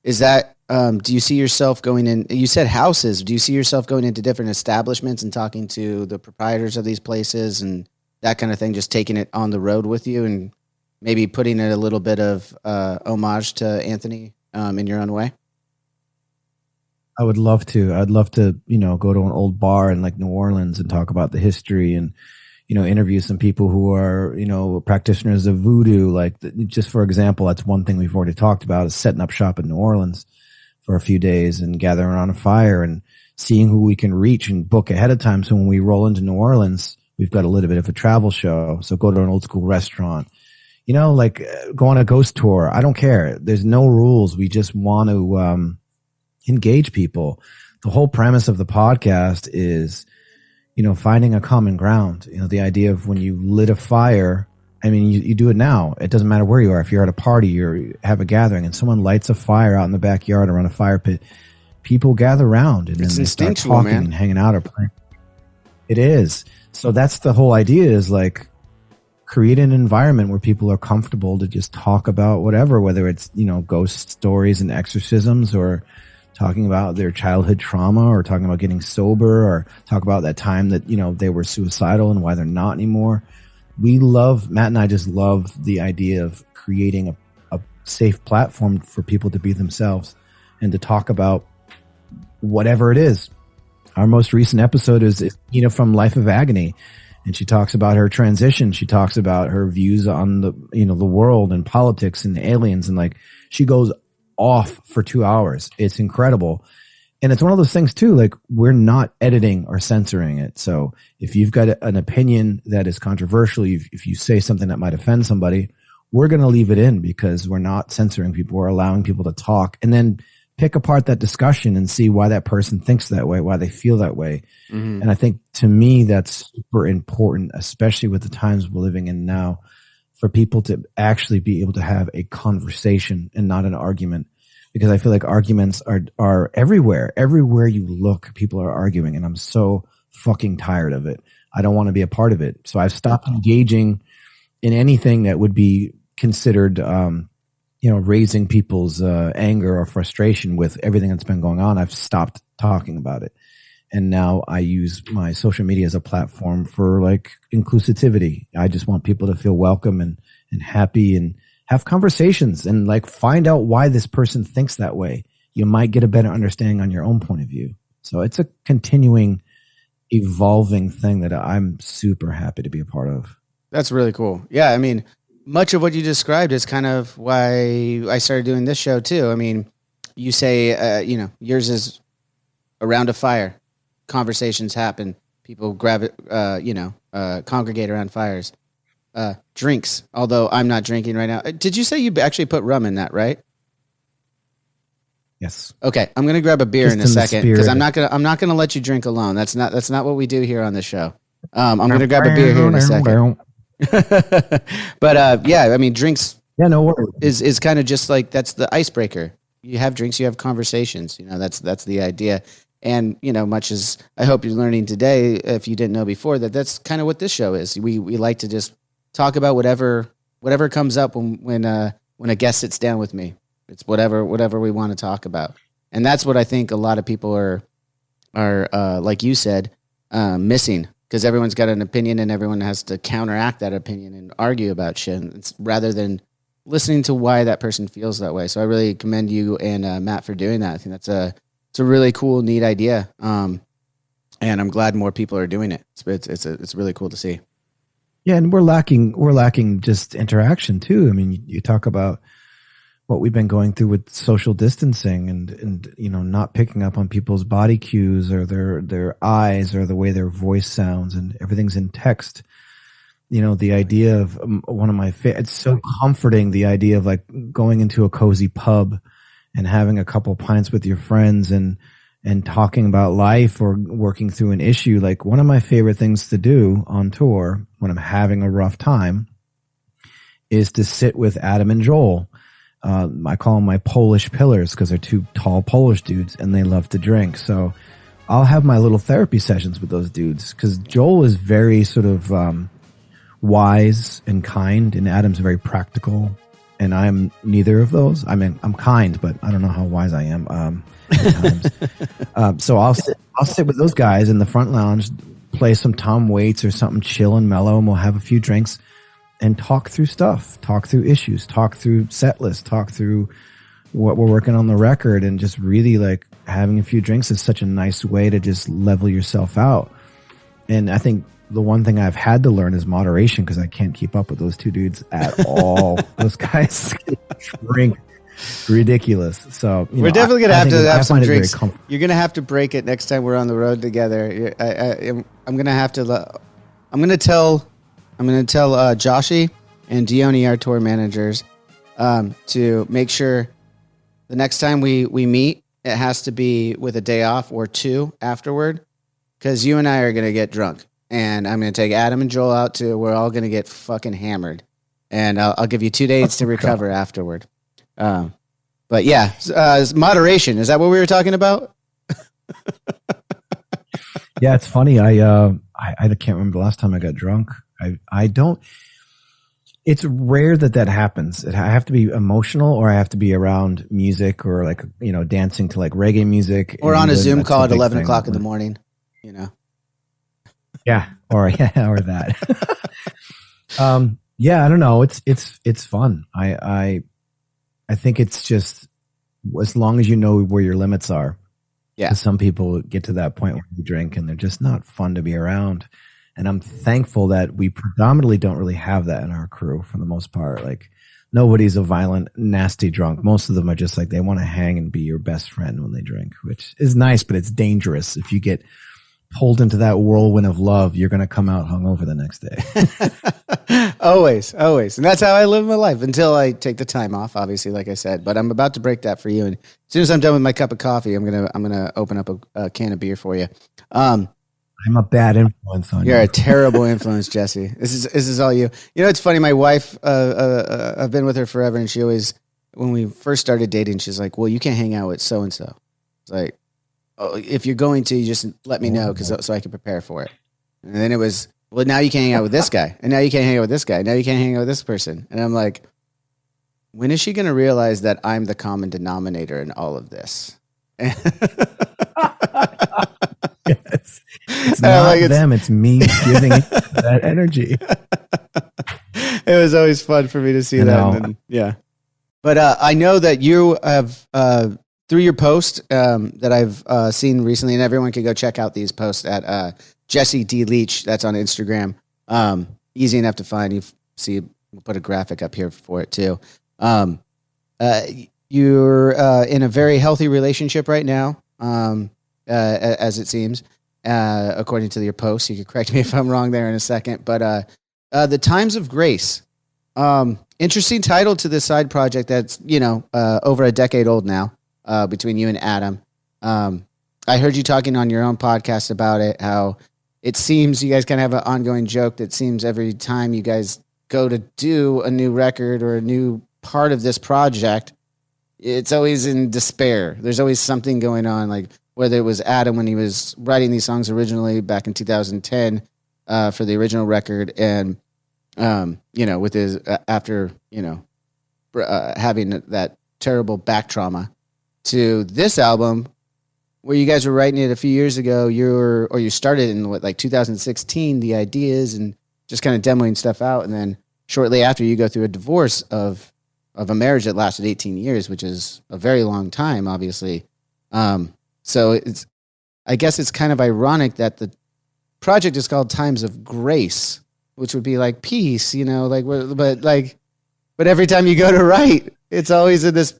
[SPEAKER 2] Is that do you see yourself going in? You said houses. Do you see yourself going into different establishments and talking to the proprietors of these places and that kind of thing? Just taking it on the road with you and maybe putting it a little bit of homage to Anthony in your own way?
[SPEAKER 1] I would love to. I'd love to, go to an old bar in like New Orleans and talk about the history and, interview some people who are, practitioners of voodoo. Like just for example, that's one thing we've already talked about is setting up shop in New Orleans for a few days and gathering around a fire and seeing who we can reach and book ahead of time. So when we roll into New Orleans, we've got a little bit of a travel show. So go to an old school restaurant, like go on a ghost tour. I don't care. There's no rules. We just want to, engage people. The whole premise of the podcast is, finding a common ground. The idea of when you lit a fire, I mean, you do it now. It doesn't matter where you are. If you're at a party or you have a gathering and someone lights a fire out in the backyard around a fire pit, people gather around and then they start talking and hanging out or playing. It is. So that's the whole idea, is like create an environment where people are comfortable to just talk about whatever, whether it's, ghost stories and exorcisms, or talking about their childhood trauma, or talking about getting sober, or talk about that time that, they were suicidal and why they're not anymore. Matt and I just love the idea of creating a safe platform for people to be themselves and to talk about whatever it is. Our most recent episode is from Life of Agony. And she talks about her transition. She talks about her views on the world and politics and aliens. And like, she goes off for 2 hours. It's incredible. And it's one of those things too, like we're not editing or censoring it. So if you've got an opinion that is controversial, if you say something that might offend somebody, we're going to leave it in because we're not censoring people. We're allowing people to talk and then pick apart that discussion and see why that person thinks that way, why they feel that way. Mm-hmm. And I think to me, that's super important, especially with the times we're living in now, for people to actually be able to have a conversation and not an argument. Because I feel like arguments are everywhere. Everywhere you look, people are arguing, and I'm so fucking tired of it. I don't want to be a part of it. So I've stopped engaging in anything that would be considered, raising people's anger or frustration with everything that's been going on. I've stopped talking about it. And now I use my social media as a platform for like inclusivity. I just want people to feel welcome and happy and have conversations and like find out why this person thinks that way. You might get a better understanding on your own point of view. So it's a continuing, evolving thing that I'm super happy to be a part of.
[SPEAKER 2] That's really cool. Yeah. I mean, much of what you described is kind of why I started doing this show too. I mean, you say, yours is around a fire. Conversations happen. People congregate around fires. Drinks, although I'm not drinking right now. Did you say you actually put rum in that, right?
[SPEAKER 1] Yes.
[SPEAKER 2] Okay, I'm gonna grab a beer in a second because I'm not gonna let you drink alone. That's not what we do here on this show. I'm gonna grab a beer here in a second. But I mean, drinks.
[SPEAKER 1] Yeah, no worries.
[SPEAKER 2] Is kind of just like that's the icebreaker. You have drinks, you have conversations. That's the idea. And, much as I hope you're learning today, if you didn't know before, that's kind of what this show is. We like to just talk about whatever comes up when a guest sits down with me. It's whatever we want to talk about. And that's what I think a lot of people are like you said, missing, because everyone's got an opinion and everyone has to counteract that opinion and argue about shit. It's rather than listening to why that person feels that way. So I really commend you and Matt for doing that. I think it's a really cool, neat idea, and I'm glad more people are doing it. It's really cool to see.
[SPEAKER 1] Yeah, and we're lacking just interaction too. I mean, you talk about what we've been going through with social distancing and not picking up on people's body cues or their eyes or the way their voice sounds, and everything's in text. The idea of one of my it's so comforting, the idea of like going into a cozy pub and having a couple pints with your friends and and talking about life or working through an issue, like one of my favorite things to do on tour when I'm having a rough time is to sit with Adam and Joel. I call them my Polish pillars because they're two tall Polish dudes and they love to drink. So I'll have my little therapy sessions with those dudes because Joel is very sort of wise and kind, and Adam's very practical, and I'm neither of those. I mean, I'm kind, but I don't know how wise I am at times. So I'll sit with those guys in the front lounge, play some Tom Waits or something chill and mellow, and we'll have a few drinks and talk through stuff, talk through issues, talk through set lists, talk through what we're working on the record, and just really like having a few drinks is such a nice way to just level yourself out. And I think the one thing I've had to learn is moderation because I can't keep up with those two dudes at all. Those guys drink ridiculous. So
[SPEAKER 2] we're definitely going to have to have some drinks. You're going to have to break it next time we're on the road together. I'm going to have to, I'm going to tell Joshy and Dione, our tour managers, to make sure the next time we meet, it has to be with a day off or two afterward, because you and I are going to get drunk, and I'm going to take Adam and Joel out too. We're all going to get fucking hammered, and I'll give you 2 days to recover afterward. But yeah, moderation. Is that what we were talking about?
[SPEAKER 1] Yeah, it's funny. I can't remember the last time I got drunk. I don't. It's rare that happens. I have to be emotional, or I have to be around music, or like, you know, dancing to like reggae music,
[SPEAKER 2] or on a Zoom call at 11 o'clock in the morning. You know.
[SPEAKER 1] Yeah, or that. Yeah, I don't know. It's fun. I think it's just as long as you know where your limits are. Yeah. 'Cause some people get to that point where you drink and they're just not fun to be around. And I'm thankful that we predominantly don't really have that in our crew for the most part. Like, nobody's a violent, nasty drunk. Most of them are just like, they want to hang and be your best friend when they drink, which is nice, but it's dangerous. If you get pulled into that whirlwind of love, you're going to come out hungover the next day.
[SPEAKER 2] Always. And that's how I live my life until I take the time off, obviously, like I said. But I'm about to break that for you. And as soon as I'm done with my cup of coffee, I'm gonna open up a can of beer for you.
[SPEAKER 1] I'm a bad influence on you.
[SPEAKER 2] You're a terrible influence, Jesse. This is all you. You know, it's funny. My wife, I've been with her forever, and she always, when we first started dating, she's like, "Well, you can't hang out with so and so." It's like, "Oh, if you're going to, you just let me know so I can prepare for it." And then it was, "Well, now you can't hang out with this guy, and now you can't hang out with this guy, now you can't hang out with this person." And I'm like, when is she going to realize that I'm the common denominator in all of this?
[SPEAKER 1] Yes. It's not them, it's me giving that energy.
[SPEAKER 2] It was always fun for me to see that. And then, yeah. But I know that you have, through your post that I've seen recently, and everyone can go check out these posts at Jesse D. Leach. That's on Instagram. Easy enough to find. We'll put a graphic up here for it too. You're in a very healthy relationship right now. As it seems, according to your post. You can correct me if I'm wrong there in a second. But the Times of Grace, interesting title to this side project that's, over a decade old now, between you and Adam. I heard you talking on your own podcast about it, how it seems you guys kind of have an ongoing joke that seems every time you guys go to do a new record or a new part of this project, it's always in despair. There's always something going on, like whether it was Adam when he was writing these songs originally back in 2010 for the original record, and with his after having that terrible back trauma, to this album where you guys were writing it a few years ago. You started in 2016, the ideas and just kind of demoing stuff out, and then shortly after you go through a divorce of a marriage that lasted 18 years, which is a very long time, obviously. So I guess it's kind of ironic that the project is called Times of Grace, which would be like peace, but every time you go to write, it's always in this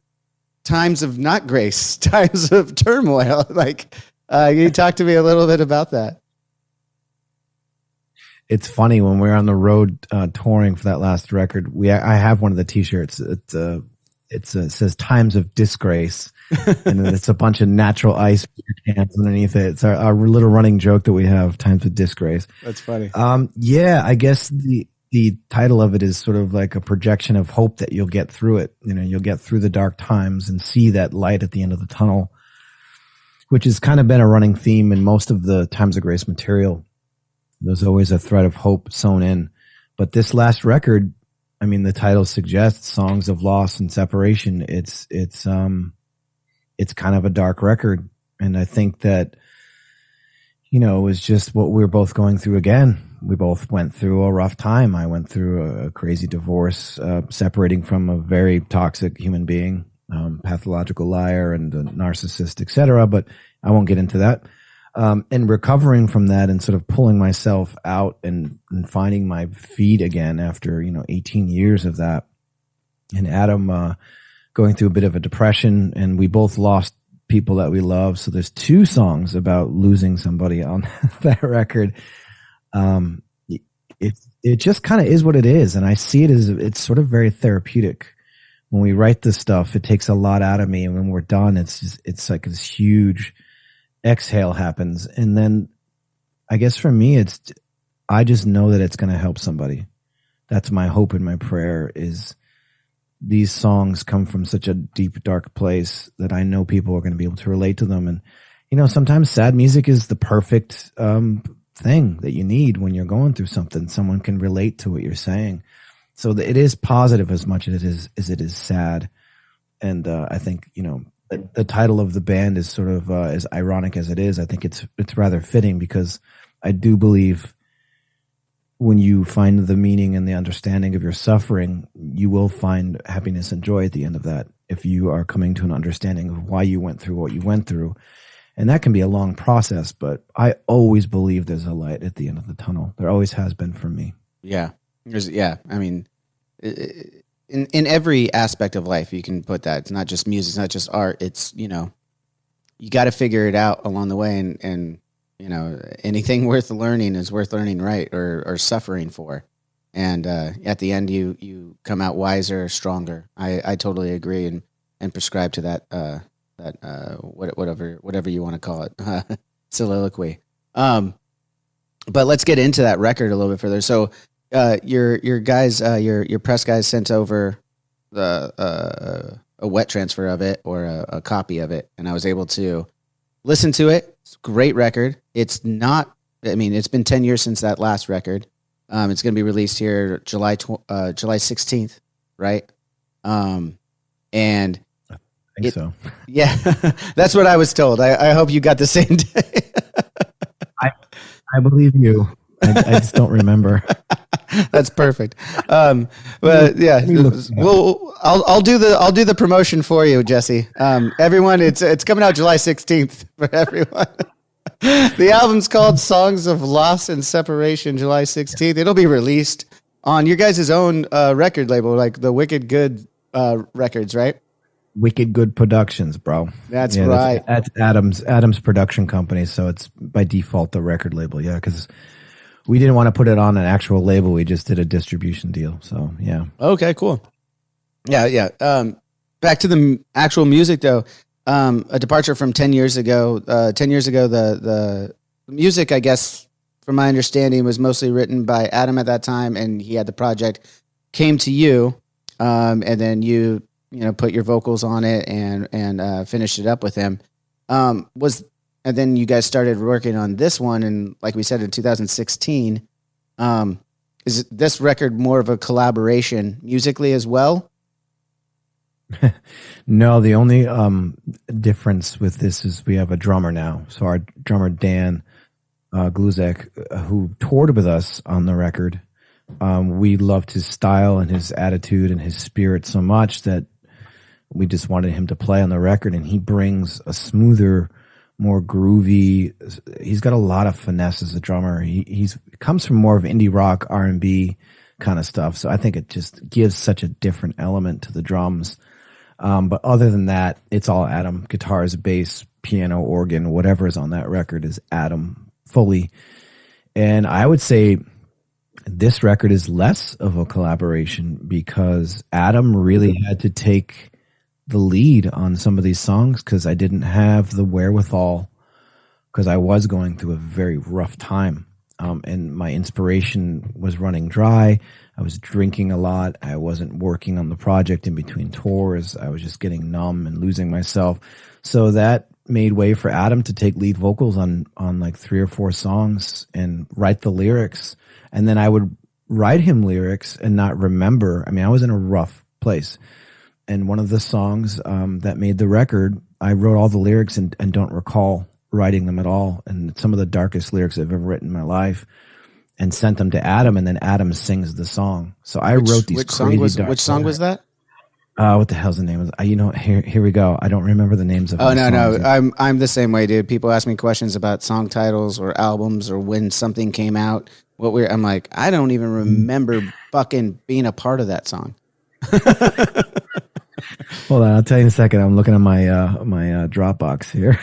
[SPEAKER 2] times of not grace, times of turmoil. Can you talk to me a little bit about that?
[SPEAKER 1] It's funny, when we're on the road touring for that last record, I have one of the T-shirts. It says Times of Disgrace. and then it's a bunch of natural ice cans underneath it. It's our little running joke that we have times with Disgrace.
[SPEAKER 2] That's funny.
[SPEAKER 1] Yeah, I guess the title of it is sort of like a projection of hope that you'll get through it. You know, you'll get through the dark times and see that light at the end of the tunnel, which has kind of been a running theme in most of the Times of Grace material. There's always a thread of hope sewn in. But this last record, I mean, the title suggests songs of loss and separation. It's kind of a dark record. And I think that, you know, it was just what we were both going through again. We both went through a rough time. I went through a crazy divorce, separating from a very toxic human being, pathological liar and a narcissist, etc. But I won't get into that. And recovering from that and sort of pulling myself out and finding my feet again after, 18 years of that. And Adam, going through a bit of a depression, and we both lost people that we love. So there's 2 songs about losing somebody on that record. It just kind of is what it is. And I see it as, it's sort of very therapeutic. When we write this stuff, it takes a lot out of me. And when we're done, it's like this huge exhale happens. And then I guess for me, I just know that it's going to help somebody. That's my hope and my prayer is these songs come from such a deep, dark place that I know people are going to be able to relate to them. And, sometimes sad music is the perfect, thing that you need when you're going through something. Someone can relate to what you're saying. So it is positive as much as it is sad. And, I think, the title of the band is sort of as ironic as it is. I think it's rather fitting because I do believe when you find the meaning and the understanding of your suffering, you will find happiness and joy at the end of that. If you are coming to an understanding of why you went through what you went through, and that can be a long process, but I always believe there's a light at the end of the tunnel. There always has been for me.
[SPEAKER 2] Yeah. I mean, in every aspect of life, you can put that. It's not just music, it's not just art. It's, you got to figure it out along the way. And anything worth learning is worth learning right or suffering for. And at the end, you come out wiser, stronger. I totally agree and prescribe to that whatever you want to call it, soliloquy. But let's get into that record a little bit further. So your guys, your press guys sent over a wet transfer of it or a copy of it, and I was able to listen to it. It's a great record. It's not. I mean, it's been 10 years since that last record. It's going to be released here July 16th, right? And
[SPEAKER 1] I think so.
[SPEAKER 2] Yeah, that's what I was told. I hope you got the same day.
[SPEAKER 1] I believe you. I just don't remember.
[SPEAKER 2] That's perfect. But yeah, well, I'll do the promotion for you, Jesse. Everyone, it's coming out July 16th for everyone. The album's called Songs of Loss and Separation, July 16th. It'll be released on your guys' own record label, like the Wicked Good Records, right?
[SPEAKER 1] Wicked Good Productions, bro.
[SPEAKER 2] That's right.
[SPEAKER 1] That's Adam's production company, so it's by default the record label. Yeah, because we didn't want to put it on an actual label. We just did a distribution deal. So yeah.
[SPEAKER 2] Okay, cool. Yeah. Back to the actual music though. A departure from 10 years ago. 10 years ago, the music, I guess, from my understanding, was mostly written by Adam at that time, and he had the project, came to you, and then you put your vocals on it and finished it up with him. And then you guys started working on this one, and like we said, in 2016. Is this record more of a collaboration musically as well?
[SPEAKER 1] No, the only difference with this is we have a drummer now. So our drummer, Dan Gluzek, who toured with us on the record, we loved his style and his attitude and his spirit so much that we just wanted him to play on the record. And he brings a smoother, more groovy. He's got a lot of finesse as a drummer. He comes from more of indie rock, R&B kind of stuff. So I think it just gives such a different element to the drums. But other than that, it's all Adam. Guitars, bass, piano, organ, whatever is on that record is Adam fully. And I would say this record is less of a collaboration because Adam really had to take the lead on some of these songs because I didn't have the wherewithal, because I was going through a very rough time. And my inspiration was running dry. I was drinking a lot. I wasn't working on the project in between tours. I was just getting numb and losing myself. So that made way for Adam to take lead vocals on like 3 or 4 songs and write the lyrics. And then I would write him lyrics and not remember. I mean, I was in a rough place. And one of the songs that made the record, I wrote all the lyrics and don't recall writing them at all. And some of the darkest lyrics I've ever written in my life, and sent them to Adam, and then Adam sings the song. So I wrote these crazy dark.
[SPEAKER 2] Which song was that?
[SPEAKER 1] What the hell's the name of it? Here we go. I don't remember the names of
[SPEAKER 2] Oh, no,
[SPEAKER 1] songs.
[SPEAKER 2] no. I'm the same way, dude. People ask me questions about song titles or albums or when something came out. I'm like, I don't even remember fucking being a part of that song.
[SPEAKER 1] Hold on, I'll tell you in a second. I'm looking at my Dropbox here.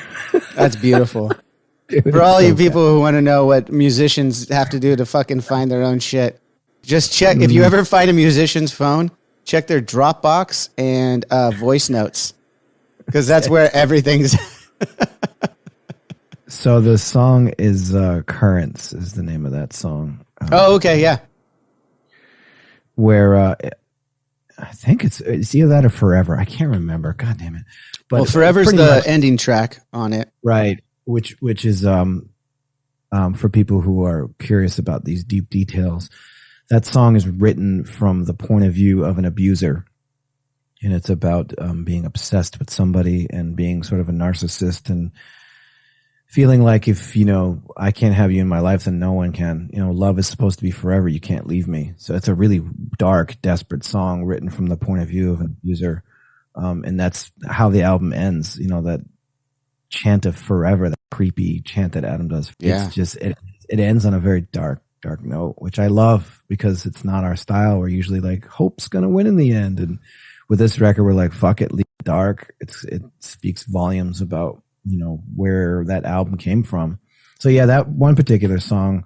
[SPEAKER 2] That's beautiful. Dude, for all you people who want to know what musicians have to do to fucking find their own shit, just check. If you ever find a musician's phone, check their Dropbox and voice notes, because that's where everything's.
[SPEAKER 1] So the song is Currents is the name of that song.
[SPEAKER 2] Oh, okay, yeah.
[SPEAKER 1] Where I think it's either that or Forever. I can't remember. God damn it. But
[SPEAKER 2] well, Forever's the ending track on it.
[SPEAKER 1] Right. Which is for people who are curious about these deep details. That song is written from the point of view of an abuser, and it's about being obsessed with somebody and being sort of a narcissist and feeling like if I can't have you in my life, then no one can. Love is supposed to be forever. You can't leave me. So it's a really dark, desperate song written from the point of view of an abuser, and that's how the album ends. That chant of forever, that creepy chant that Adam does.
[SPEAKER 2] Yeah.
[SPEAKER 1] It's just it ends on a very dark note, which I love because it's not our style. We're usually like, hope's gonna win in the end, and with this record we're like, fuck it, leave it dark. It speaks volumes about where that album came from. So yeah, that one particular song,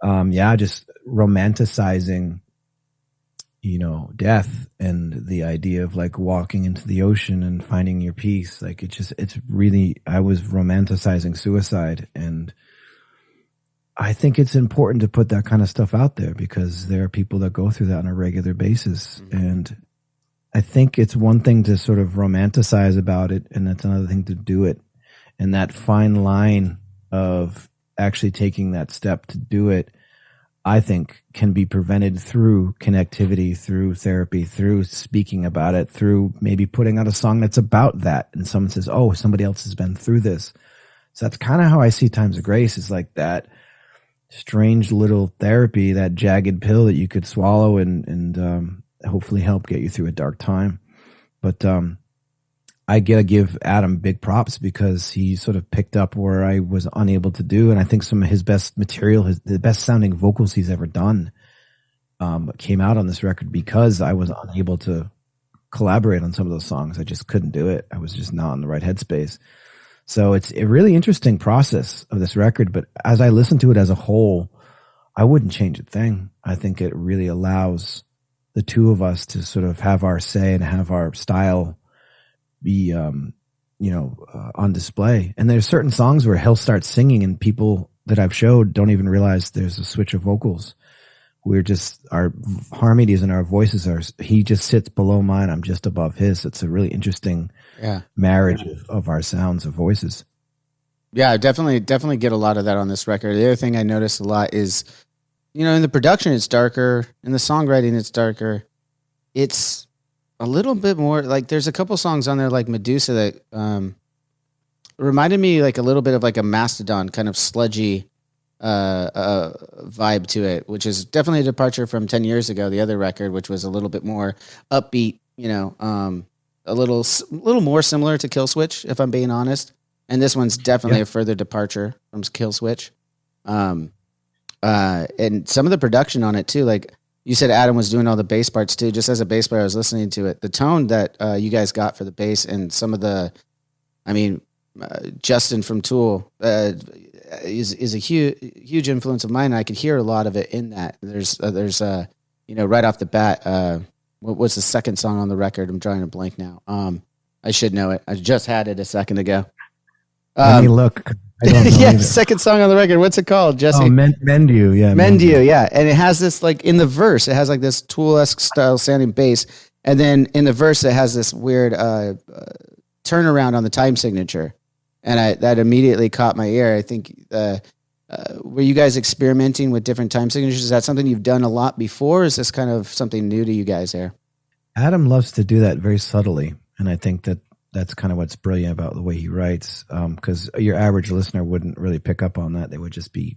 [SPEAKER 1] just romanticizing death and the idea of like walking into the ocean and finding your peace. Like it's really, I was romanticizing suicide, and I think it's important to put that kind of stuff out there because there are people that go through that on a regular basis. Mm-hmm. And I think it's one thing to sort of romanticize about it, and that's another thing to do it. And that fine line of actually taking that step to do it, I think, can be prevented through connectivity, through therapy, through speaking about it, through maybe putting out a song that's about that. And someone says, oh, somebody else has been through this. So that's kind of how I see Times of Grace, is like that strange little therapy, that jagged pill that you could swallow and hopefully help get you through a dark time. But I gotta give Adam big props because he sort of picked up where I was unable to do, and I think some of his best material, the best sounding vocals he's ever done, came out on this record because I was unable to collaborate on some of those songs. I just couldn't do it. I was just not in the right headspace. So it's a really interesting process of this record, but as I listen to it as a whole, I wouldn't change a thing. I think it really allows the two of us to sort of have our say and have our style be, on display. And there's certain songs where he'll start singing and people that I've showed don't even realize there's a switch of vocals. We're just, our harmonies and our voices he just sits below mine. I'm just above his. It's a really interesting marriage of our sounds, of voices.
[SPEAKER 2] Yeah, I definitely get a lot of that on this record. The other thing I noticed a lot is, in the production, it's darker. In the songwriting, it's darker. It's a little bit more like there's a couple songs on there like Medusa that reminded me like a little bit of like a Mastodon kind of sludgy vibe to it, which is definitely a departure from 10 years ago, the other record, which was a little bit more upbeat, a little more similar to Killswitch, if I'm being honest. And this one's definitely a further departure from Killswitch. And some of the production on it too, like you said, Adam was doing all the bass parts too. Just as a bass player, I was listening to it. The tone that you guys got for the bass and some of the, Justin from Tool is a huge influence of mine. I could hear a lot of it in that. There's right off the bat, what was the second song on the record? I'm drawing a blank now. I should know it. I just had it a second ago.
[SPEAKER 1] Let me look. I don't know
[SPEAKER 2] yeah,
[SPEAKER 1] either.
[SPEAKER 2] second song on the record. What's it called, Jesse?
[SPEAKER 1] Oh, Mendu. Yeah,
[SPEAKER 2] Mendu. Yeah, and it has this like in the verse, it has like this Tool-esque style sounding bass, and then in the verse, it has this weird turnaround on the time signature, and that immediately caught my ear. I think were you guys experimenting with different time signatures? Is that something you've done a lot before? Or is this kind of something new to you guys there?
[SPEAKER 1] Adam loves to do that very subtly, and I think that's kind of what's brilliant about the way he writes, because your average listener wouldn't really pick up on that. They would just be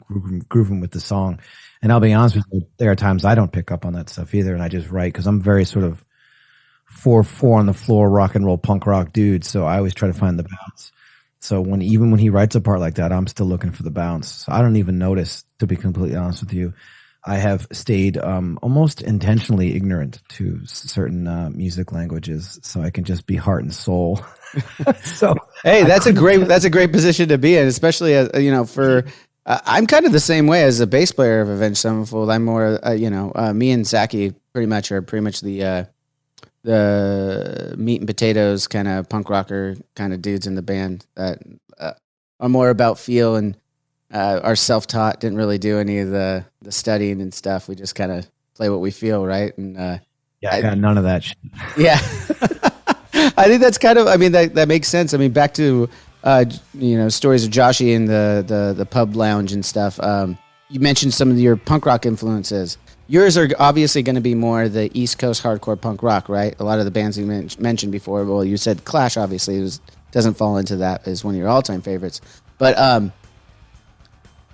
[SPEAKER 1] grooving with the song. And I'll be honest with you, there are times I don't pick up on that stuff either, and I just write because I'm very sort of 4/4 on the floor rock and roll punk rock dude, so I always try to find the bounce. So even when he writes a part like that, I'm still looking for the bounce. So I don't even notice, to be completely honest with you. I have stayed almost intentionally ignorant to certain music languages, so I can just be heart and soul. So
[SPEAKER 2] hey, that's a great position to be in, especially as for I'm kind of the same way as a bass player of Avenged Sevenfold. I'm more me and Zachy pretty much the meat and potatoes kind of punk rocker kind of dudes in the band that are more about feel and are self-taught, didn't really do any of the studying and stuff. We just kind of play what we feel, right? And
[SPEAKER 1] I got none of that shit.
[SPEAKER 2] Yeah. I think that's kind of, that makes sense. Back to, stories of Joshy and the pub lounge and stuff. You mentioned some of your punk rock influences. Yours are obviously going to be more the East Coast hardcore punk rock, right? A lot of the bands you mentioned before. Well, you said Clash, obviously, doesn't fall into that as one of your all-time favorites. But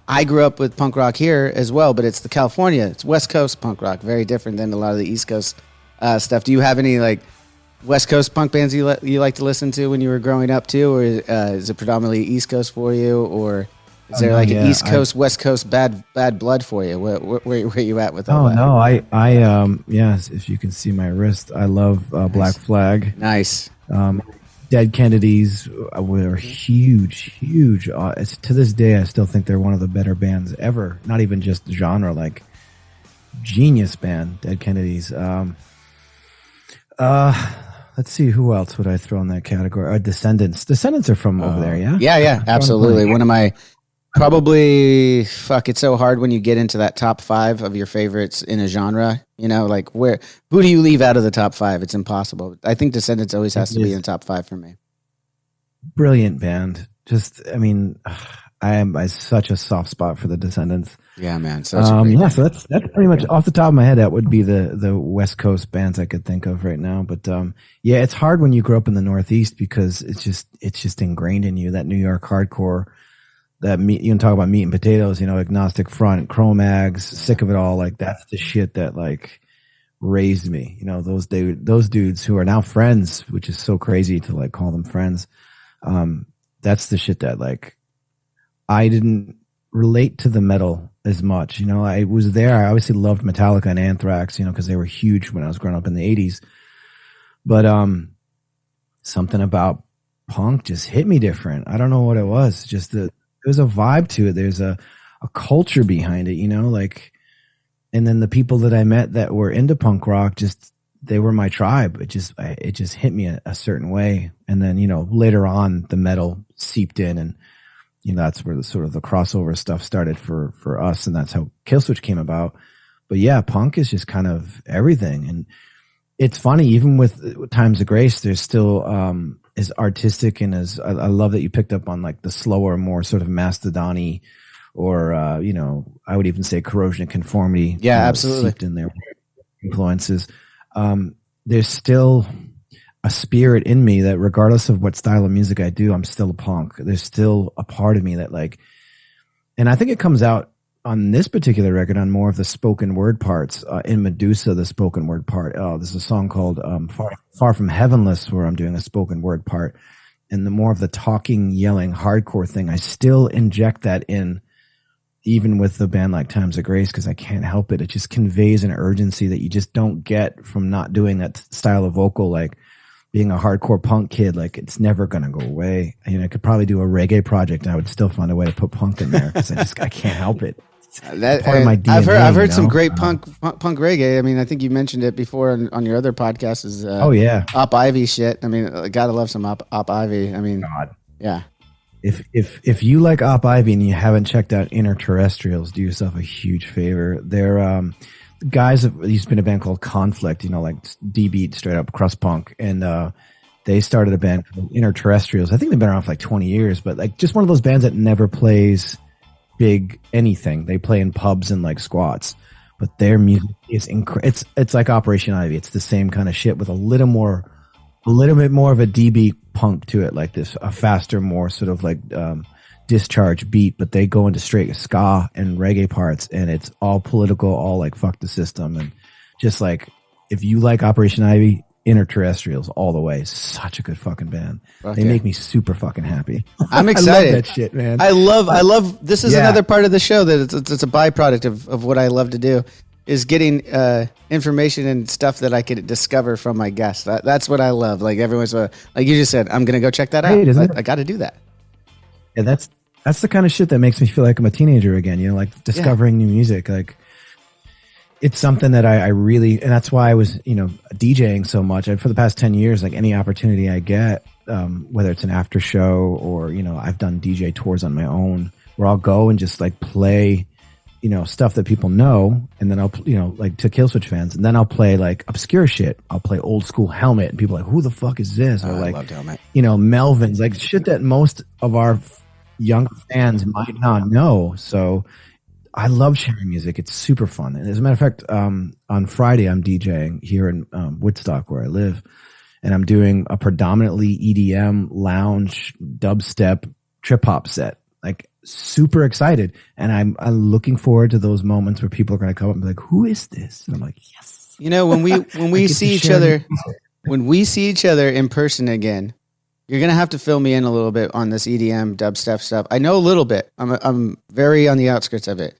[SPEAKER 2] I grew up with punk rock here as well, but it's it's West Coast punk rock, very different than a lot of the East Coast stuff. Do you have any like West Coast punk bands you like to listen to when you were growing up too, or is it predominantly East Coast for you, or is there an East Coast, West Coast bad blood for you? Where are you at with all that?
[SPEAKER 1] No, I yes, if you can see my wrist, I love
[SPEAKER 2] nice.
[SPEAKER 1] Black Flag.
[SPEAKER 2] Nice.
[SPEAKER 1] Dead Kennedys were huge. To this day, I still think they're one of the better bands ever. Not even just genre, like genius band, Dead Kennedys. Let's see, who else would I throw in that category? Descendants. Descendants are from over there, yeah?
[SPEAKER 2] Yeah, absolutely. One of my it's so hard when you get into that top 5 of your favorites in a genre. Who do you leave out of the top 5? It's impossible. I think Descendants always has to be in the top 5 for me. Brilliant
[SPEAKER 1] band. I am such a soft spot for the Descendants.
[SPEAKER 2] Yeah, man.
[SPEAKER 1] So that's pretty much off the top of my head. That would be the West Coast bands I could think of right now. But it's hard when you grow up in the Northeast because it's just ingrained in you, that New York hardcore. That meat, you can talk about meat and potatoes, Agnostic Front, Cro-Mags, Sick of It All. Like that's the shit that like raised me. Those dudes who are now friends, which is so crazy to like call them friends. That's the shit that like I didn't relate to the metal as much. I was there. I obviously loved Metallica and Anthrax, because they were huge when I was growing up in the 80s. But something about punk just hit me different. I don't know what it was. There's a vibe to it. There's a culture behind it, and then the people that I met that were into punk rock, they were my tribe. It just hit me a certain way. And then, later on the metal seeped in and, that's where the sort of the crossover stuff started for us. And that's how Killswitch came about. But yeah, punk is just kind of everything. And it's funny, even with Times of Grace, there's still, as artistic and as I love that you picked up on like the slower, more sort of Mastodon-y or, I would even say Corrosion and Conformity.
[SPEAKER 2] Yeah, absolutely.
[SPEAKER 1] Seeped in their influences. There's still a spirit in me that regardless of what style of music I do, I'm still a punk. There's still a part of me that like, and I think it comes out on this particular record on more of the spoken word parts. In Medusa, the spoken word part. There's a song called Far From Heavenless where I'm doing a spoken word part. And the more of the talking, yelling, hardcore thing, I still inject that in, even with the band like Times of Grace, because I can't help it. It just conveys an urgency that you just don't get from not doing that style of vocal, like being a hardcore punk kid. Like it's never going to go away. I could probably do a reggae project and I would still find a way to put punk in there because I can't help it. part of my DNA.
[SPEAKER 2] I've heard some great punk reggae. I mean, I think you mentioned it before on your other podcast. Is Op Ivy shit. I mean, gotta love some Op Ivy. I mean, God. Yeah.
[SPEAKER 1] If you like Op Ivy and you haven't checked out Interterrestrials, do yourself a huge favor. They're guys that used to be in a band called Conflict, like D-beat, straight up crust punk, and they started a band called Interterrestrials. I think they've been around for like 20 years, but like just one of those bands that never plays big anything. They play in pubs and like squats, but their music is it's like Operation Ivy. It's the same kind of shit with a little bit more of a DB punk to it, like this, a faster, more sort of like discharge beat, but they go into straight ska and reggae parts, and it's all political, all like fuck the system, and just like if you like Operation Ivy, Interterrestrials all the way. Such a good fucking band. Okay. They make me super fucking happy.
[SPEAKER 2] I'm excited.
[SPEAKER 1] I love that shit, man.
[SPEAKER 2] I love this is another part of the show that it's a byproduct of what I love to do, is getting information and stuff that I could discover from my guests. That's what I love. Like everyone's like you just said, I'm gonna go check that out. I got to do that.
[SPEAKER 1] Yeah, that's the kind of shit that makes me feel like I'm a teenager again. Like discovering new music. Like it's something that I really, and that's why I was DJing so much. For the past 10 years, like any opportunity I get, whether it's an after show or I've done DJ tours on my own, where I'll go and just like play stuff that people know, and then I'll, like to Killswitch fans, and then I'll play like obscure shit. I'll play old school Helmet, and people are like, who the fuck is this? Or like, I loved Helmet. Melvin's, like shit that most of our young fans might not know. So I love sharing music. It's super fun. And as a matter of fact, on Friday, I'm DJing here in Woodstock, where I live, and I'm doing a predominantly EDM, lounge, dubstep, trip hop set. Like super excited, and I'm looking forward to those moments where people are going to come up and be like, "Who is this?" And I'm like, "Yes."
[SPEAKER 2] When we see each other, when we see each other in person again, you're going to have to fill me in a little bit on this EDM dubstep stuff. I know a little bit. I'm very on the outskirts of it,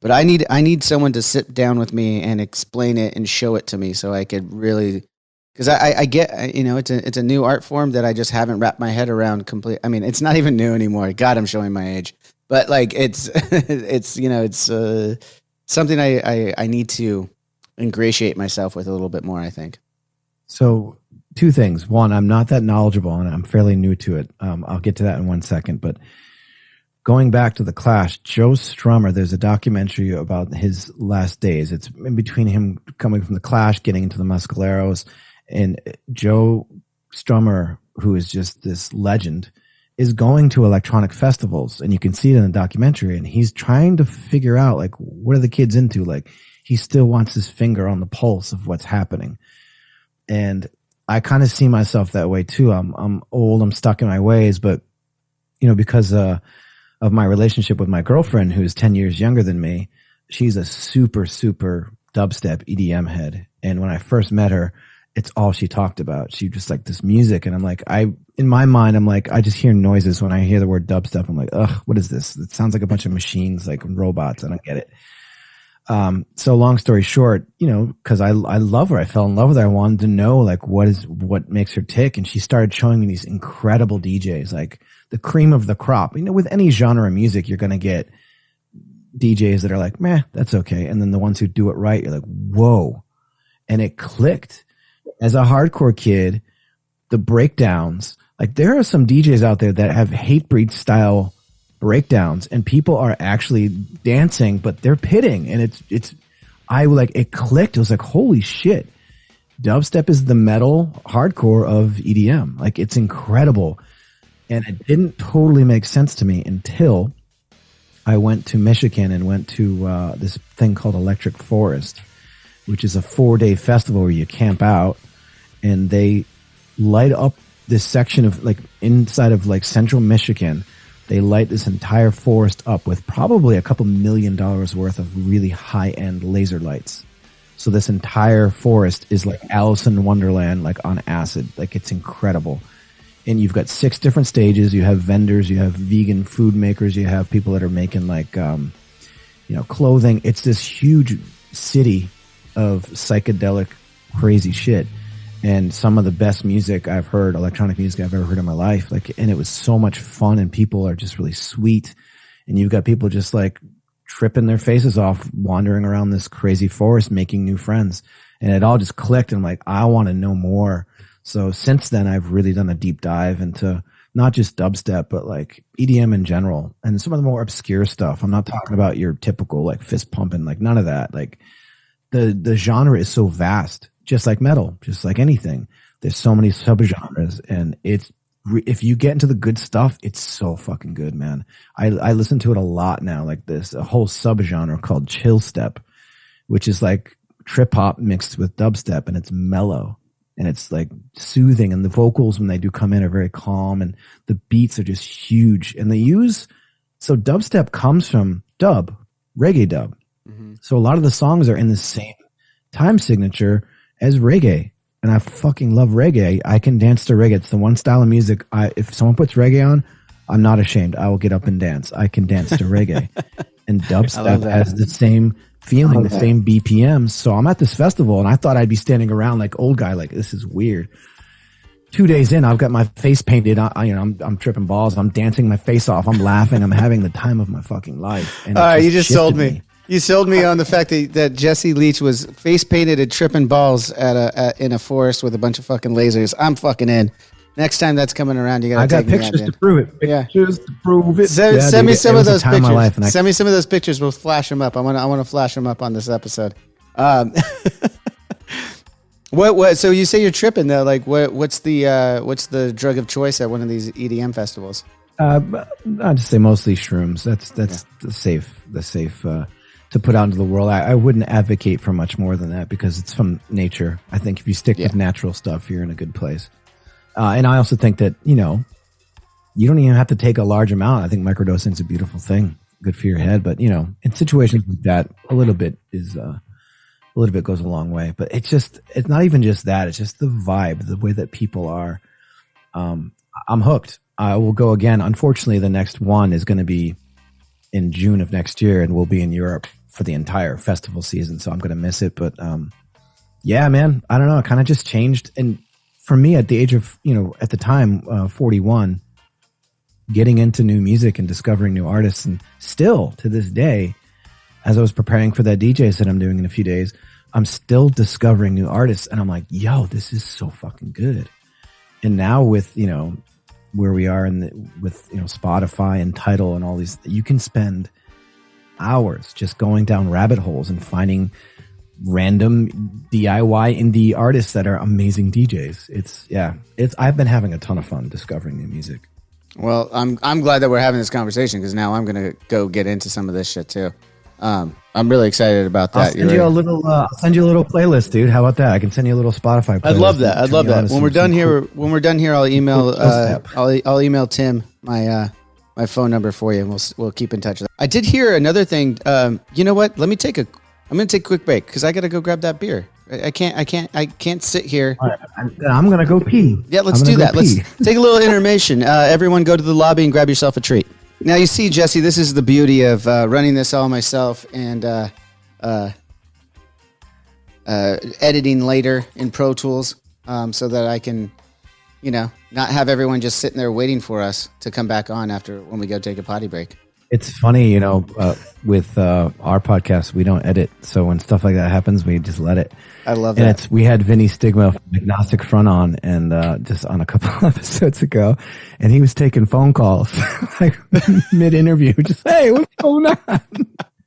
[SPEAKER 2] but I need someone to sit down with me and explain it and show it to me so I could really. Because I get, it's a new art form that I just haven't wrapped my head around complete. I mean, it's not even new anymore. God, I'm showing my age. But like, it's something I need to ingratiate myself with a little bit more, I think.
[SPEAKER 1] So two things. One, I'm not that knowledgeable and I'm fairly new to it. I'll get to that in 1 second. But going back to the Clash, Joe Strummer, there's a documentary about his last days. It's in between him coming from the Clash, getting into the Mescaleros. And Joe Strummer, who is just this legend, is going to electronic festivals, and you can see it in the documentary, and he's trying to figure out, like, what are the kids into? Like, he still wants his finger on the pulse of what's happening. And I kind of see myself that way too. I'm old, I'm stuck in my ways, but, because of my relationship with my girlfriend, who's 10 years younger than me, she's a super, super dubstep EDM head. And when I first met her, it's all she talked about. She just like this music. And I'm like, in my mind, I'm like, I just hear noises when I hear the word dubstep. I'm like, ugh, what is this? It sounds like a bunch of machines, like robots. I don't get it. So long story short, cause I love her. I fell in love with her. I wanted to know like, what makes her tick. And she started showing me these incredible DJs, like the cream of the crop. With any genre of music, you're going to get DJs that are like, meh, that's okay. And then the ones who do it right, you're like, whoa. And it clicked. As a hardcore kid, the breakdowns, like there are some DJs out there that have Hatebreed style breakdowns, and people are actually dancing, but they're pitting, and it clicked. It was like, holy shit. Dubstep is the metal hardcore of EDM. Like it's incredible. And it didn't totally make sense to me until I went to Michigan and went to this thing called Electric Forest, which is a 4-day festival where you camp out and they light up this section of like inside of like central Michigan. They light this entire forest up with probably a couple $1 million worth of really high end laser lights. So this entire forest is like Alice in Wonderland, like on acid. Like it's incredible. And you've got 6 different stages. You have vendors, you have vegan food makers, you have people that are making like, clothing. It's this huge city of psychedelic crazy shit, and some of the best music I've heard, electronic music I've ever heard in my life. Like, and it was so much fun, and people are just really sweet, and you've got people just like tripping their faces off, wandering around this crazy forest, making new friends. And it all just clicked. And I'm like, I want to know more. So since then, I've really done a deep dive into not just dubstep, but like EDM in general and some of the more obscure stuff. I'm not talking about your typical like fist pumping, like none of that. Like the genre is so vast, just like metal, just like anything. There's so many subgenres, and if you get into the good stuff, it's so fucking good, man. I listen to it a lot now, like a whole subgenre called chill step, which is like trip hop mixed with dubstep, and it's mellow and it's like soothing, and the vocals when they do come in are very calm, and the beats are just huge. And so dubstep comes from reggae dub. Mm-hmm. So a lot of the songs are in the same time signature as reggae. And I fucking love reggae. I can dance to reggae. It's the one style of music. If someone puts reggae on, I'm not ashamed. I will get up and dance. I can dance to reggae. And dubstep has the same feeling, the same BPMs. So I'm at this festival, and I thought I'd be standing around like old guy, like this is weird. 2 days in, I've got my face painted. I'm tripping balls. I'm dancing my face off. I'm laughing. I'm having the time of my fucking life. And
[SPEAKER 2] you just sold me. You sold me on the fact that Jesse Leach was face painted and tripping balls in a forest with a bunch of fucking lasers. I'm fucking in. Next time that's coming around, you gotta take me out. I got pictures to prove it. Pictures to prove it. Send me some of those pictures. Send me some of those pictures. We'll flash them up. I want to flash them up on this episode. What? So you say you're tripping though? Like what's the drug of choice at one of these EDM festivals?
[SPEAKER 1] I'd just say mostly shrooms. That's the safe to put out into the world. I wouldn't advocate for much more than that because it's from nature. I think if you stick with natural stuff, you're in a good place. And I also think that, you don't even have to take a large amount. I think microdosing is a beautiful thing, good for your head. But, in situations like that, a little bit goes a long way. But it's not even just that. It's just the vibe, the way that people are. I'm hooked. I will go again. Unfortunately, the next one is going to be in June of next year, and we'll be in Europe for the entire festival season. So I'm going to miss it. But, yeah, man, I don't know. It kind of just changed. And for me at the age of, at the time, 41, getting into new music and discovering new artists, and still to this day, as I was preparing for that DJ set I'm doing in a few days, I'm still discovering new artists, and I'm like, yo, this is so fucking good. And now with, where we are with Spotify and Tidal and all these, you can spend hours just going down rabbit holes and finding random DIY indie artists that are amazing DJs. I've been having a ton of fun discovering new music.
[SPEAKER 2] Well, I'm glad that we're having this conversation because now I'm gonna go get into some of this shit too. I'm really excited about that.
[SPEAKER 1] I'll send you a little playlist, dude. How about that? I can send you a little Spotify playlist.
[SPEAKER 2] I'd love that. When we're done here, I'll email I'll email Tim my phone number for you, and we'll keep in touch. I did hear another thing. You know what? I'm gonna take a quick break because I gotta go grab that beer. I can't sit here.
[SPEAKER 1] Right, I'm gonna go pee.
[SPEAKER 2] Yeah, let's do that. Let's take a little intermission. Everyone go to the lobby and grab yourself a treat. Now you see, Jesse, this is the beauty of running this all myself and editing later in Pro Tools, so that I can, not have everyone just sitting there waiting for us to come back on after when we go take a potty break.
[SPEAKER 1] It's funny, with our podcast, we don't edit. So when stuff like that happens, we just let it.
[SPEAKER 2] I love that.
[SPEAKER 1] We had Vinny Stigma from Agnostic Front on, and just on a couple episodes ago, and he was taking phone calls like mid-interview, just, hey, what's going on?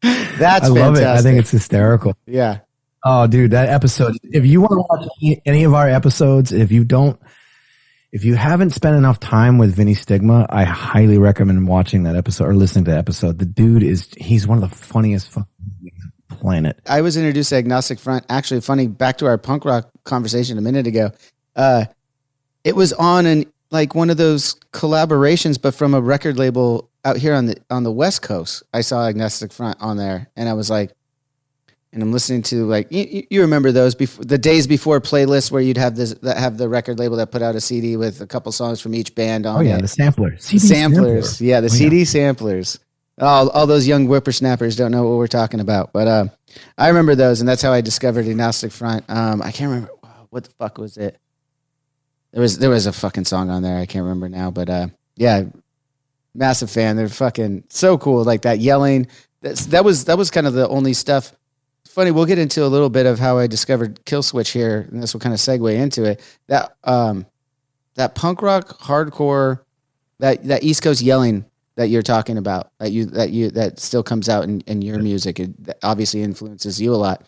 [SPEAKER 2] That's
[SPEAKER 1] I love
[SPEAKER 2] fantastic.
[SPEAKER 1] it. I think it's hysterical.
[SPEAKER 2] Yeah.
[SPEAKER 1] Oh, dude, that episode. If you want to watch any of our episodes, if you haven't spent enough time with Vinny Stigma, I highly recommend watching that episode or listening to that episode. The dude he's one of the funniest fucking things on the planet.
[SPEAKER 2] I was introduced to Agnostic Front. Actually, funny, back to our punk rock conversation a minute ago. It was on one of those collaborations, but from a record label out here on the West Coast. I saw Agnostic Front on there, and I was like, and I'm listening to you remember those the days before playlists where you'd have the record label that put out a CD with a couple songs from each band on.
[SPEAKER 1] Oh yeah,
[SPEAKER 2] it.
[SPEAKER 1] the samplers.
[SPEAKER 2] CD samplers. Yeah, the CD samplers. All those young whippersnappers don't know what we're talking about, but I remember those, and that's how I discovered Agnostic Front. I can't remember what the fuck was it. There was a fucking song on there. I can't remember now, but yeah, massive fan. They're fucking so cool, like that yelling. that was kind of the only stuff. Funny, we'll get into a little bit of how I discovered Killswitch here, and this will kind of segue into it. That punk rock, hardcore, that East Coast yelling that you're talking about, that still comes out in your music. It obviously influences you a lot.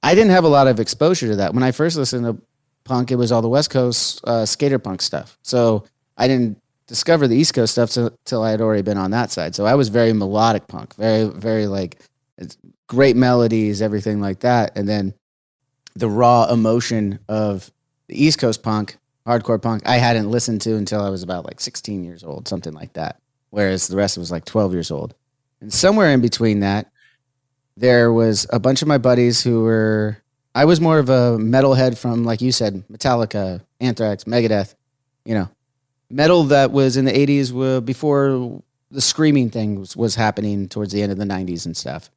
[SPEAKER 2] I didn't have a lot of exposure to that. When I first listened to punk, it was all the West Coast skater punk stuff. So I didn't discover the East Coast stuff till I had already been on that side. So I was very melodic punk, very, very like great melodies, everything like that. And then the raw emotion of the East Coast punk, hardcore punk, I hadn't listened to until I was about like 16 years old, something like that. Whereas the rest was like 12 years old. And somewhere in between that, there was a bunch of my buddies I was more of a metalhead from, like you said, Metallica, Anthrax, Megadeth, metal that was in the 80s before the screaming thing was happening towards the end of the 90s and stuff.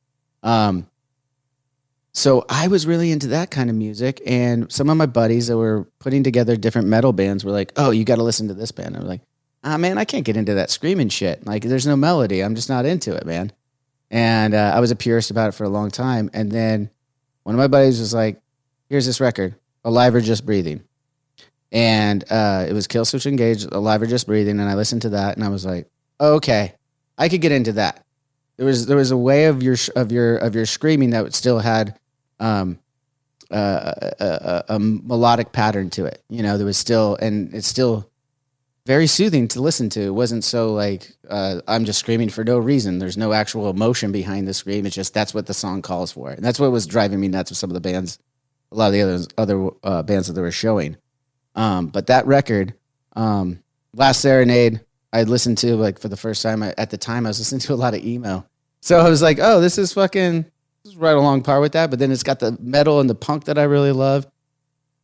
[SPEAKER 2] So I was really into that kind of music, and some of my buddies that were putting together different metal bands were like, oh, you got to listen to this band. I was like, man, I can't get into that screaming shit. Like, there's no melody. I'm just not into it, man. And I was a purist about it for a long time. And then one of my buddies was like, here's this record, Alive or Just Breathing. And it was Killswitch Engage, Alive or Just Breathing. And I listened to that, and I was like, oh, okay, I could get into that. There was a way of your screaming that still had a melodic pattern to it. There was still, and it's still very soothing to listen to. It wasn't so like I'm just screaming for no reason. There's no actual emotion behind the scream. It's just that's what the song calls for, and that's what was driving me nuts with some of the bands, a lot of the other bands that they were showing. But that record, Last Serenade, I listened to like for the first time. At the time, I was listening to a lot of emo, so I was like, oh, this is right along par with that. But then it's got the metal and the punk that I really love,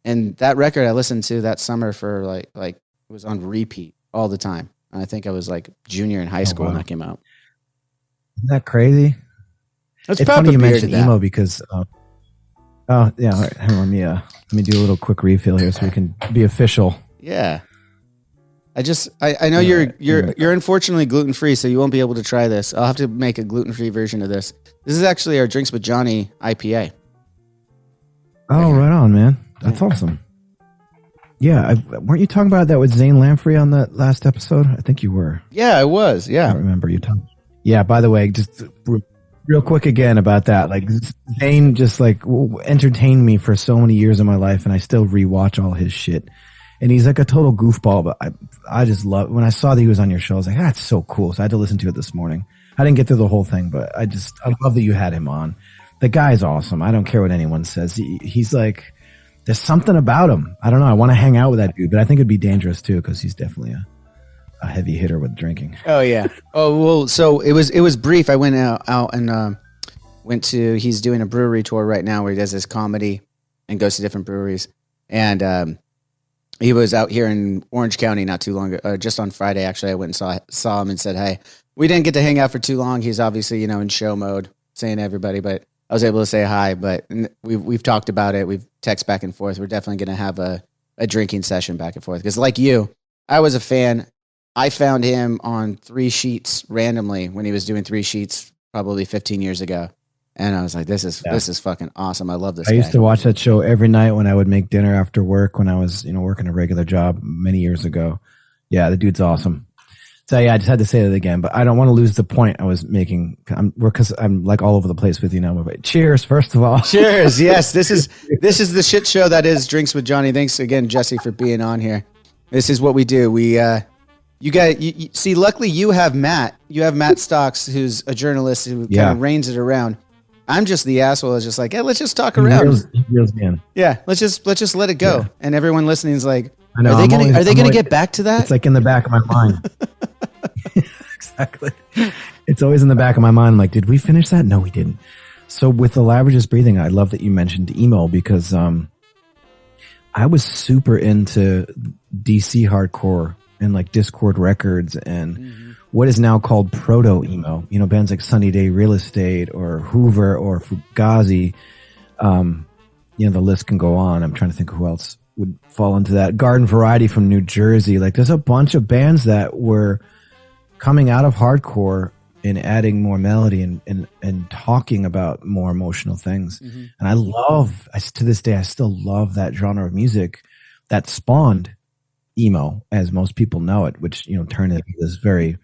[SPEAKER 2] and that record I listened to that summer for like it was on repeat all the time. And I think I was like junior in high school when that came out.
[SPEAKER 1] Isn't that crazy?
[SPEAKER 2] It's
[SPEAKER 1] funny you mentioned emo because oh yeah, all right, hang on, let me do a little quick refill here so we can be official.
[SPEAKER 2] Yeah. I know you're unfortunately gluten free, so you won't be able to try this. I'll have to make a gluten free version of this. This is actually our Drinks with Johnny IPA.
[SPEAKER 1] Oh, right on, man. That's awesome. Yeah, weren't you talking about that with Zane Lamprey on that last episode? I think you were.
[SPEAKER 2] Yeah, I was. Yeah,
[SPEAKER 1] I remember you talking. Yeah. By the way, just real quick again about that. Like Zane just like entertained me for so many years of my life, and I still rewatch all his shit. And he's like a total goofball, but I just love when I saw that he was on your show. I was like, that's so cool. So I had to listen to it this morning. I didn't get through the whole thing, but I love that you had him on. The guy's awesome. I don't care what anyone says. He's like. There's something about him. I don't know. I want to hang out with that dude, but I think it'd be dangerous too because he's definitely a heavy hitter with drinking.
[SPEAKER 2] Oh yeah. Oh well. So it was brief. I went out and went to. He's doing a brewery tour right now where he does this comedy and goes to different breweries. And he was out here in Orange County not too long ago. Just on Friday, actually, I went and saw him and said, "Hey, we didn't get to hang out for too long. He's obviously in show mode, saying to everybody, but." I was able to say hi, but we've talked about it. We've texted back and forth. We're definitely going to have a drinking session back and forth. Because like you, I was a fan. I found him on 3 Sheets randomly when he was doing 3 Sheets probably 15 years ago. And I was like, this is fucking awesome. I love this guy.
[SPEAKER 1] I used to watch that show every night when I would make dinner after work when I was, working a regular job many years ago. Yeah, the dude's awesome. So yeah, I just had to say that again, but I don't want to lose the point I was making. Because I'm like all over the place with you now. But cheers, first of all.
[SPEAKER 2] Cheers. Yes, this is the shit show that is Drinks with Johnny. Thanks again, Jesse, for being on here. This is what we do. We you see. Luckily, you have Matt. You have Matt Stocks, who's a journalist who kind of reins it around. I'm just the asshole. It's just like, hey, let's just talk around.
[SPEAKER 1] He reels me in.
[SPEAKER 2] Yeah, let's just let it go. Yeah. And everyone listening is like,
[SPEAKER 1] I know,
[SPEAKER 2] are they gonna get back to that?
[SPEAKER 1] It's like in the back of my mind. Exactly. It's always in the back of my mind. I'm like, did we finish that? No, we didn't. So with the Alive or Just Breathing, I love that you mentioned emo because I was super into DC hardcore and like Discord Records and what is now called proto emo. Bands like Sunny Day Real Estate or Hoover or Fugazi. The list can go on. I'm trying to think of who else would fall into that. Garden Variety from New Jersey. Like there's a bunch of bands that were coming out of hardcore in adding more melody and talking about more emotional things.
[SPEAKER 2] Mm-hmm.
[SPEAKER 1] And to this day, I still love that genre of music that spawned emo, as most people know it, which, turned into this very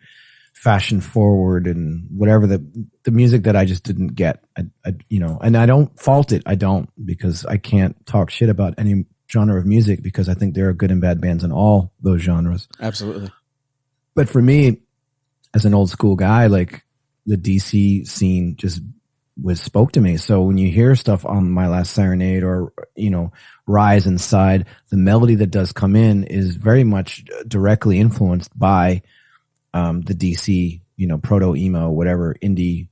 [SPEAKER 1] fashion forward and whatever the music that I just didn't get. And I don't fault it. I don't, because I can't talk shit about any genre of music, because I think there are good and bad bands in all those genres.
[SPEAKER 2] Absolutely.
[SPEAKER 1] But for me, as an old school guy, like, the DC scene just spoke to me. So when you hear stuff on My Last Serenade or, Rise Inside, the melody that does come in is very much directly influenced by the DC, proto emo, whatever, indie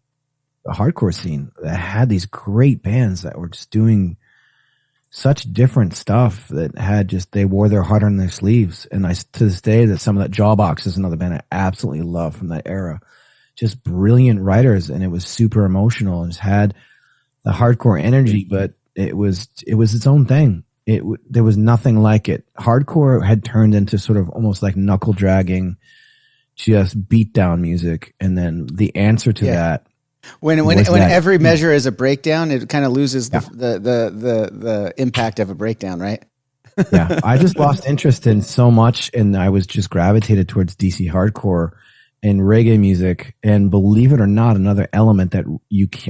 [SPEAKER 1] hardcore scene that had these great bands that were just doing such different stuff, that they wore their heart on their sleeves. And to this day, that some of that Jawbox is another band I absolutely love from that era. Just brilliant writers, and it was super emotional and just had the hardcore energy, but it was its own thing. There was nothing like it. Hardcore had turned into sort of almost like knuckle dragging, just beat down music, and then the answer to that.
[SPEAKER 2] When every measure is a breakdown, it kind of loses the impact of a breakdown, right?
[SPEAKER 1] Yeah, I just lost interest in so much, and I was just gravitated towards DC hardcore and reggae music. And believe it or not, another element that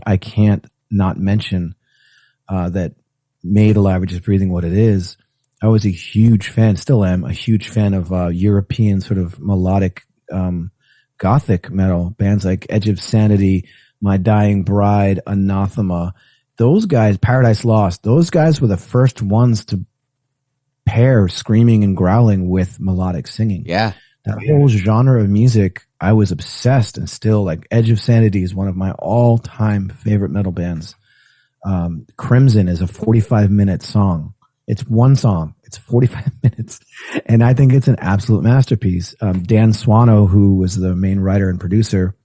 [SPEAKER 1] I can't not mention that made Alive or Just Breathing what it is. I was a huge fan, still am a huge fan of European sort of melodic gothic metal bands like Edge of Sanity, My Dying Bride, Anathema. Those guys, Paradise Lost, those guys were the first ones to pair screaming and growling with melodic singing.
[SPEAKER 2] Yeah.
[SPEAKER 1] That whole genre of music, I was obsessed, and still, like, Edge of Sanity is one of my all-time favorite metal bands. Crimson is a 45-minute song. It's one song. It's 45 minutes. And I think it's an absolute masterpiece. Dan Swano, who was the main writer and producer,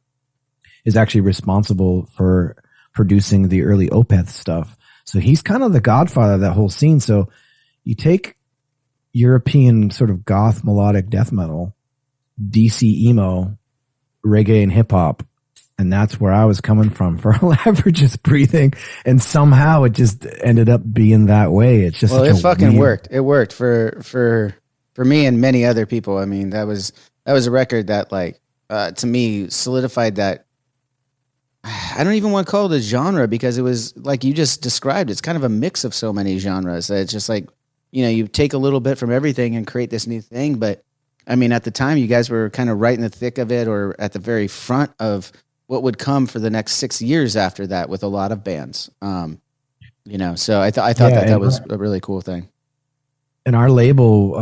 [SPEAKER 1] is actually responsible for producing the early Opeth stuff. So he's kind of the godfather of that whole scene. So you take European sort of goth melodic death metal, DC emo, reggae, and hip hop, and that's where I was coming from for Alive or Just Breathing, and somehow it just ended up being that way. It's just
[SPEAKER 2] it fucking worked. It worked for me and many other people. I mean, that was a record that, like, to me, solidified that. I don't even want to call it a genre, because it was like you just described. It's kind of a mix of so many genres. It's just like, you take a little bit from everything and create this new thing. But I mean, at the time, you guys were kind of right in the thick of it, or at the very front of what would come for the next 6 years after that with a lot of bands. So I thought that was a really cool thing.
[SPEAKER 1] And our label,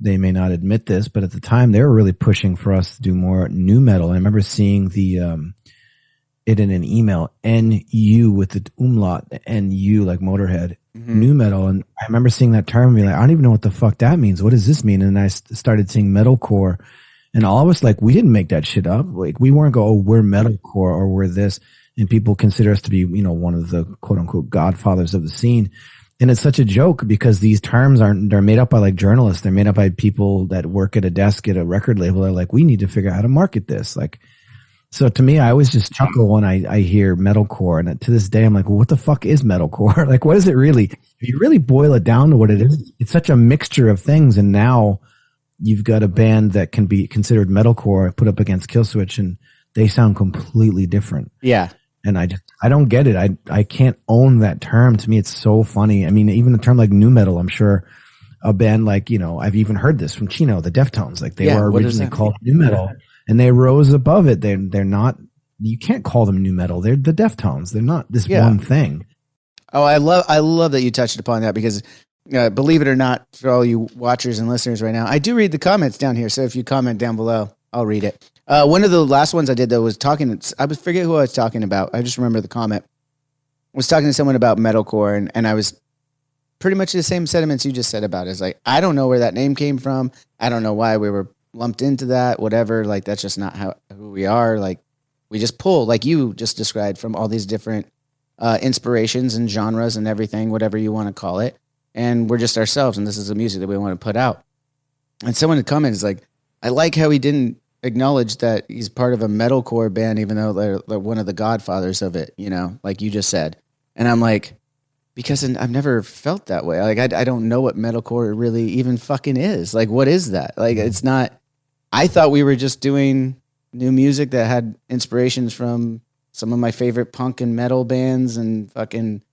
[SPEAKER 1] they may not admit this, but at the time they were really pushing for us to do more new metal. I remember seeing it in an email, NU with the umlaut, NU, like Motorhead, new metal. And I remember seeing that term and being like, I don't even know what the fuck that means. What does this mean? And I started seeing metalcore, and all of us, like, we didn't make that shit up. Like, we weren't go, oh, we're metalcore or we're this. And people consider us to be, one of the quote unquote godfathers of the scene. And it's such a joke, because these terms they're made up by, like, journalists. They're made up by people that work at a desk at a record label. They're like, we need to figure out how to market this. Like, so to me, I always just chuckle when I hear metalcore. And to this day, I'm like, well, what the fuck is metalcore? Like, what is it really? If you really boil it down to what it is, it's such a mixture of things. And now you've got a band that can be considered metalcore put up against Killswitch, and they sound completely different.
[SPEAKER 2] Yeah.
[SPEAKER 1] And I don't get it. I can't own that term. To me, it's so funny. I mean, even a term like new metal, I'm sure a band like, I've even heard this from Chino, the Deftones. Like, they were originally called new metal, and they rose above it. They're not, you can't call them new metal. They're the Deftones. They're not this one thing.
[SPEAKER 2] Oh, I love that you touched upon that, because believe it or not, for all you watchers and listeners right now, I do read the comments down here. So if you comment down below, I'll read it. One of the last ones I did, though, was I forget who I was talking about. I just remember the comment. I was talking to someone about metalcore, and I was pretty much the same sentiments you just said about it. It's like, I don't know where that name came from. I don't know why we were lumped into that, whatever. Like, that's just not who we are. Like, we just pull, like you just described, from all these different inspirations and genres and everything, whatever you want to call it. And we're just ourselves, and this is the music that we want to put out. And someone in the comments is like, I like how he didn't acknowledge that he's part of a metalcore band, even though they're one of the godfathers of it, you know, like you just said. And I'm like, because I've never felt that way. Like, I don't know what metalcore really even fucking is. Like, what is that? Like, it's not, I thought we were just doing new music that had inspirations from some of my favorite punk and metal bands and fucking,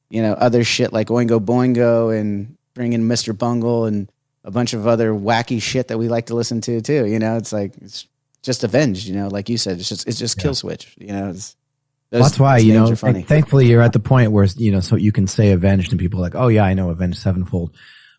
[SPEAKER 2] you know, other shit like Oingo Boingo and bringing Mr. Bungle and a bunch of other wacky shit that we like to listen to too. You know, it's like, it's just Avenged, you know, like you said, it's just Killswitch, you know,
[SPEAKER 1] that's why, you know, thankfully you're at the point where, you know, so you can say Avenged and people are like, oh yeah, I know Avenged Sevenfold.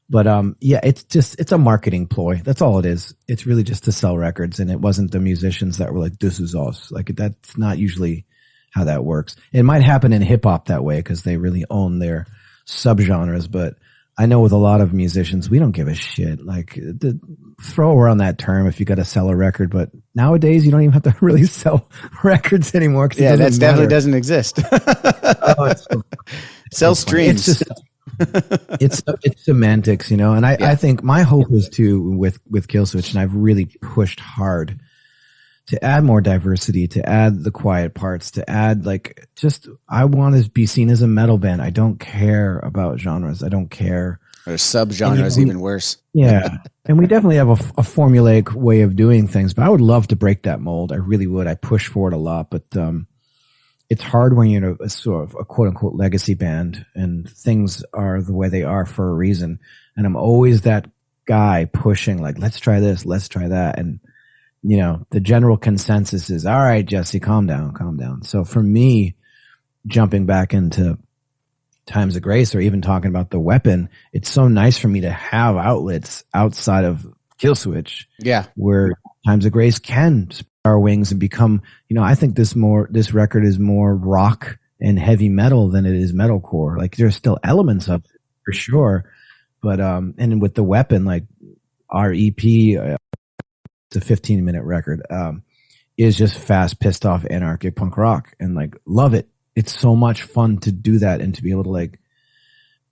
[SPEAKER 1] But yeah, it's a marketing ploy. That's all it is. It's really just to sell records. And it wasn't the musicians that were like, this is us. Like, that's not usually how that works. It might happen in hip hop that way because they really own their subgenres. But I know with a lot of musicians, we don't give a shit. Like, throw around that term if you got to sell a record. But nowadays, you don't even have to really sell records anymore.
[SPEAKER 2] Yeah, that definitely doesn't exist. Sell streams.
[SPEAKER 1] It's semantics, you know. And I think my hope is too with Killswitch, and I've really pushed hard to add more diversity, to add the quiet parts, to add like just I want to be seen as a metal band. I don't care about genres. I don't care.
[SPEAKER 2] Or subgenres, even worse.
[SPEAKER 1] Yeah. And we definitely have a formulaic way of doing things, but I would love to break that mold. I really would. I push for it a lot, but it's hard when you're a sort of a quote unquote legacy band and things are the way they are for a reason. And I'm always that guy pushing like, let's try this, let's try that. And you know, the general consensus is, all right, Jesse, calm down, calm down. So for me, jumping back into Times of Grace or even talking about The Weapon, it's so nice for me to have outlets outside of Killswitch.
[SPEAKER 2] Yeah.
[SPEAKER 1] Where Times of Grace can spread our wings and become, you know, I think this record is more rock and heavy metal than it is metalcore. Like there's still elements of it for sure. But, and with The Weapon, like our EP, it's a 15-minute record, is just fast, pissed off, anarchic punk rock, and like love it. It's so much fun to do that and to be able to like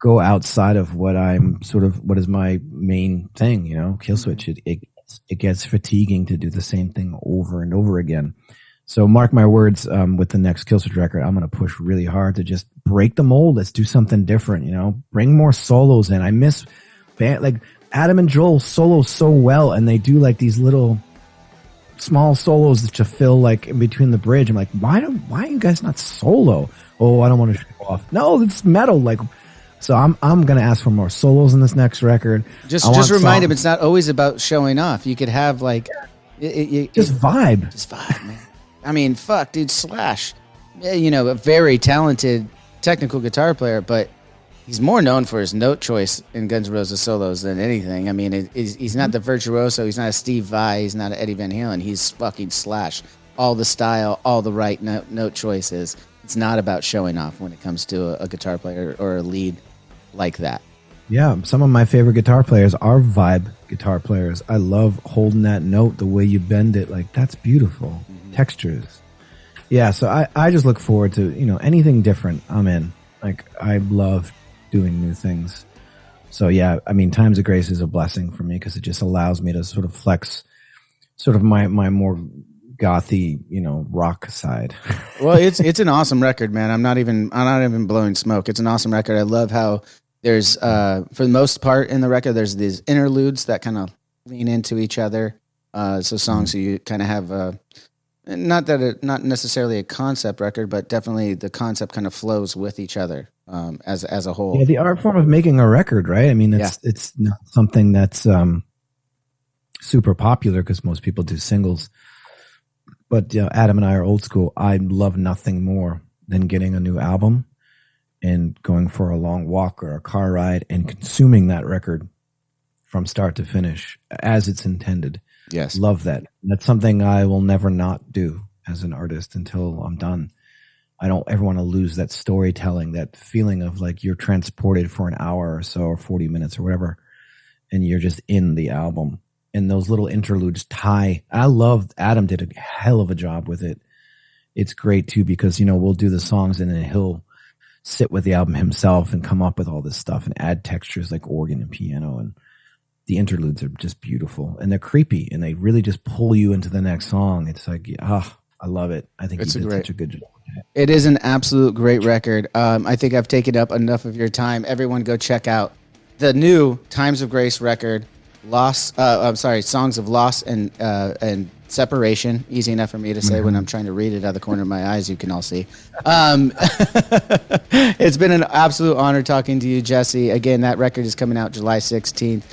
[SPEAKER 1] go outside of what is my main thing, you know, Killswitch. It gets fatiguing to do the same thing over and over again. So mark my words, with the next Killswitch record, I'm going to push really hard to just break the mold. Let's do something different, you know, bring more solos in. I miss band, like Adam and Joel solo so well, and they do like these little small solos to fill like in between the bridge. I'm like, why are you guys not solo? Oh, I don't want to show off. No, it's metal. Like, so I'm gonna ask for more solos in this next record.
[SPEAKER 2] Just remind him it's not always about showing off. You could have like
[SPEAKER 1] just vibe,
[SPEAKER 2] man. I mean, fuck, dude, Slash, you know, a very talented technical guitar player, but he's more known for his note choice in Guns N' Roses solos than anything. I mean, he's not the virtuoso. He's not a Steve Vai. He's not an Eddie Van Halen. He's fucking Slash. All the style, all the right note choices. It's not about showing off when it comes to a guitar player or a lead like that.
[SPEAKER 1] Yeah, some of my favorite guitar players are vibe guitar players. I love holding that note, the way you bend it. Like, that's beautiful. Mm-hmm. Textures. Yeah, so I just look forward to, you know, anything different. I'm in. Like, I love doing new things. So yeah, I mean, Times of Grace is a blessing for me because it just allows me to sort of flex sort of my more gothy, you know, rock side.
[SPEAKER 2] Well, it's an awesome record, man. I'm not even blowing smoke. It's an awesome record. I love how there's for the most part in the record there's these interludes that kind of lean into each other. So songs you kind of have not necessarily a concept record, but definitely the concept kind of flows with each other. As a whole.
[SPEAKER 1] Yeah, the art form of making a record, right? I mean, it's not something that's super popular because most people do singles. But you know, Adam and I are old school. I love nothing more than getting a new album and going for a long walk or a car ride and consuming that record from start to finish as it's intended.
[SPEAKER 2] Yes.
[SPEAKER 1] Love that. That's something I will never not do as an artist until I'm done. I don't ever want to lose that storytelling, that feeling of like you're transported for an hour or so or 40 minutes or whatever, and you're just in the album. And those little interludes tie. I love Adam did a hell of a job with it. It's great too because, you know, we'll do the songs and then he'll sit with the album himself and come up with all this stuff and add textures like organ and piano. And the interludes are just beautiful, and they're creepy, and they really just pull you into the next song. It's like, I love it. I think you did such a good job.
[SPEAKER 2] It is an absolute great record. I think I've taken up enough of your time. Everyone go check out the new Times of Grace record, Songs of Loss and Separation. Easy enough for me to say when I'm trying to read it out of the corner of my eyes. You can all see. It's been an absolute honor talking to you, Jesse. Again, that record is coming out July 16th.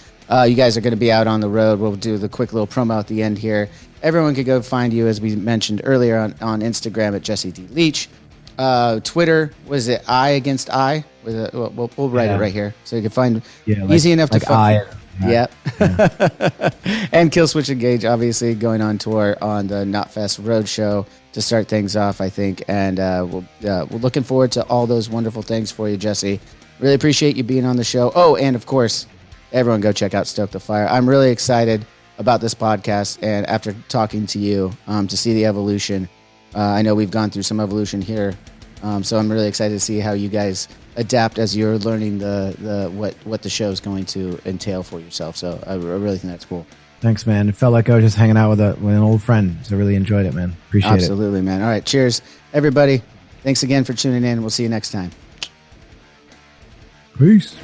[SPEAKER 2] You guys are going to be out on the road. We'll do the quick little promo at the end here. Everyone can go find you, as we mentioned earlier, on Instagram at Jesse D. Leach. Twitter, was it I Against I? We'll write it right here. So you can find easy enough to find. Yeah. And Killswitch Engage, obviously, going on tour on the Knotfest Roadshow to start things off, I think. And we're looking forward to all those wonderful things for you, Jesse. Really appreciate you being on the show. Oh, and of course, everyone go check out Stoke The Fire. I'm really excited about this podcast, and after talking to you, to see the evolution. I know we've gone through some evolution here, so I'm really excited to see how you guys adapt as you're learning what the show is going to entail for yourself. So I really think that's cool.
[SPEAKER 1] Thanks, man. It felt like I was just hanging out with an old friend, so I really enjoyed it, man. Appreciate it.
[SPEAKER 2] Absolutely, man. All right, cheers, everybody. Thanks again for tuning in. We'll see you next time.
[SPEAKER 1] Peace.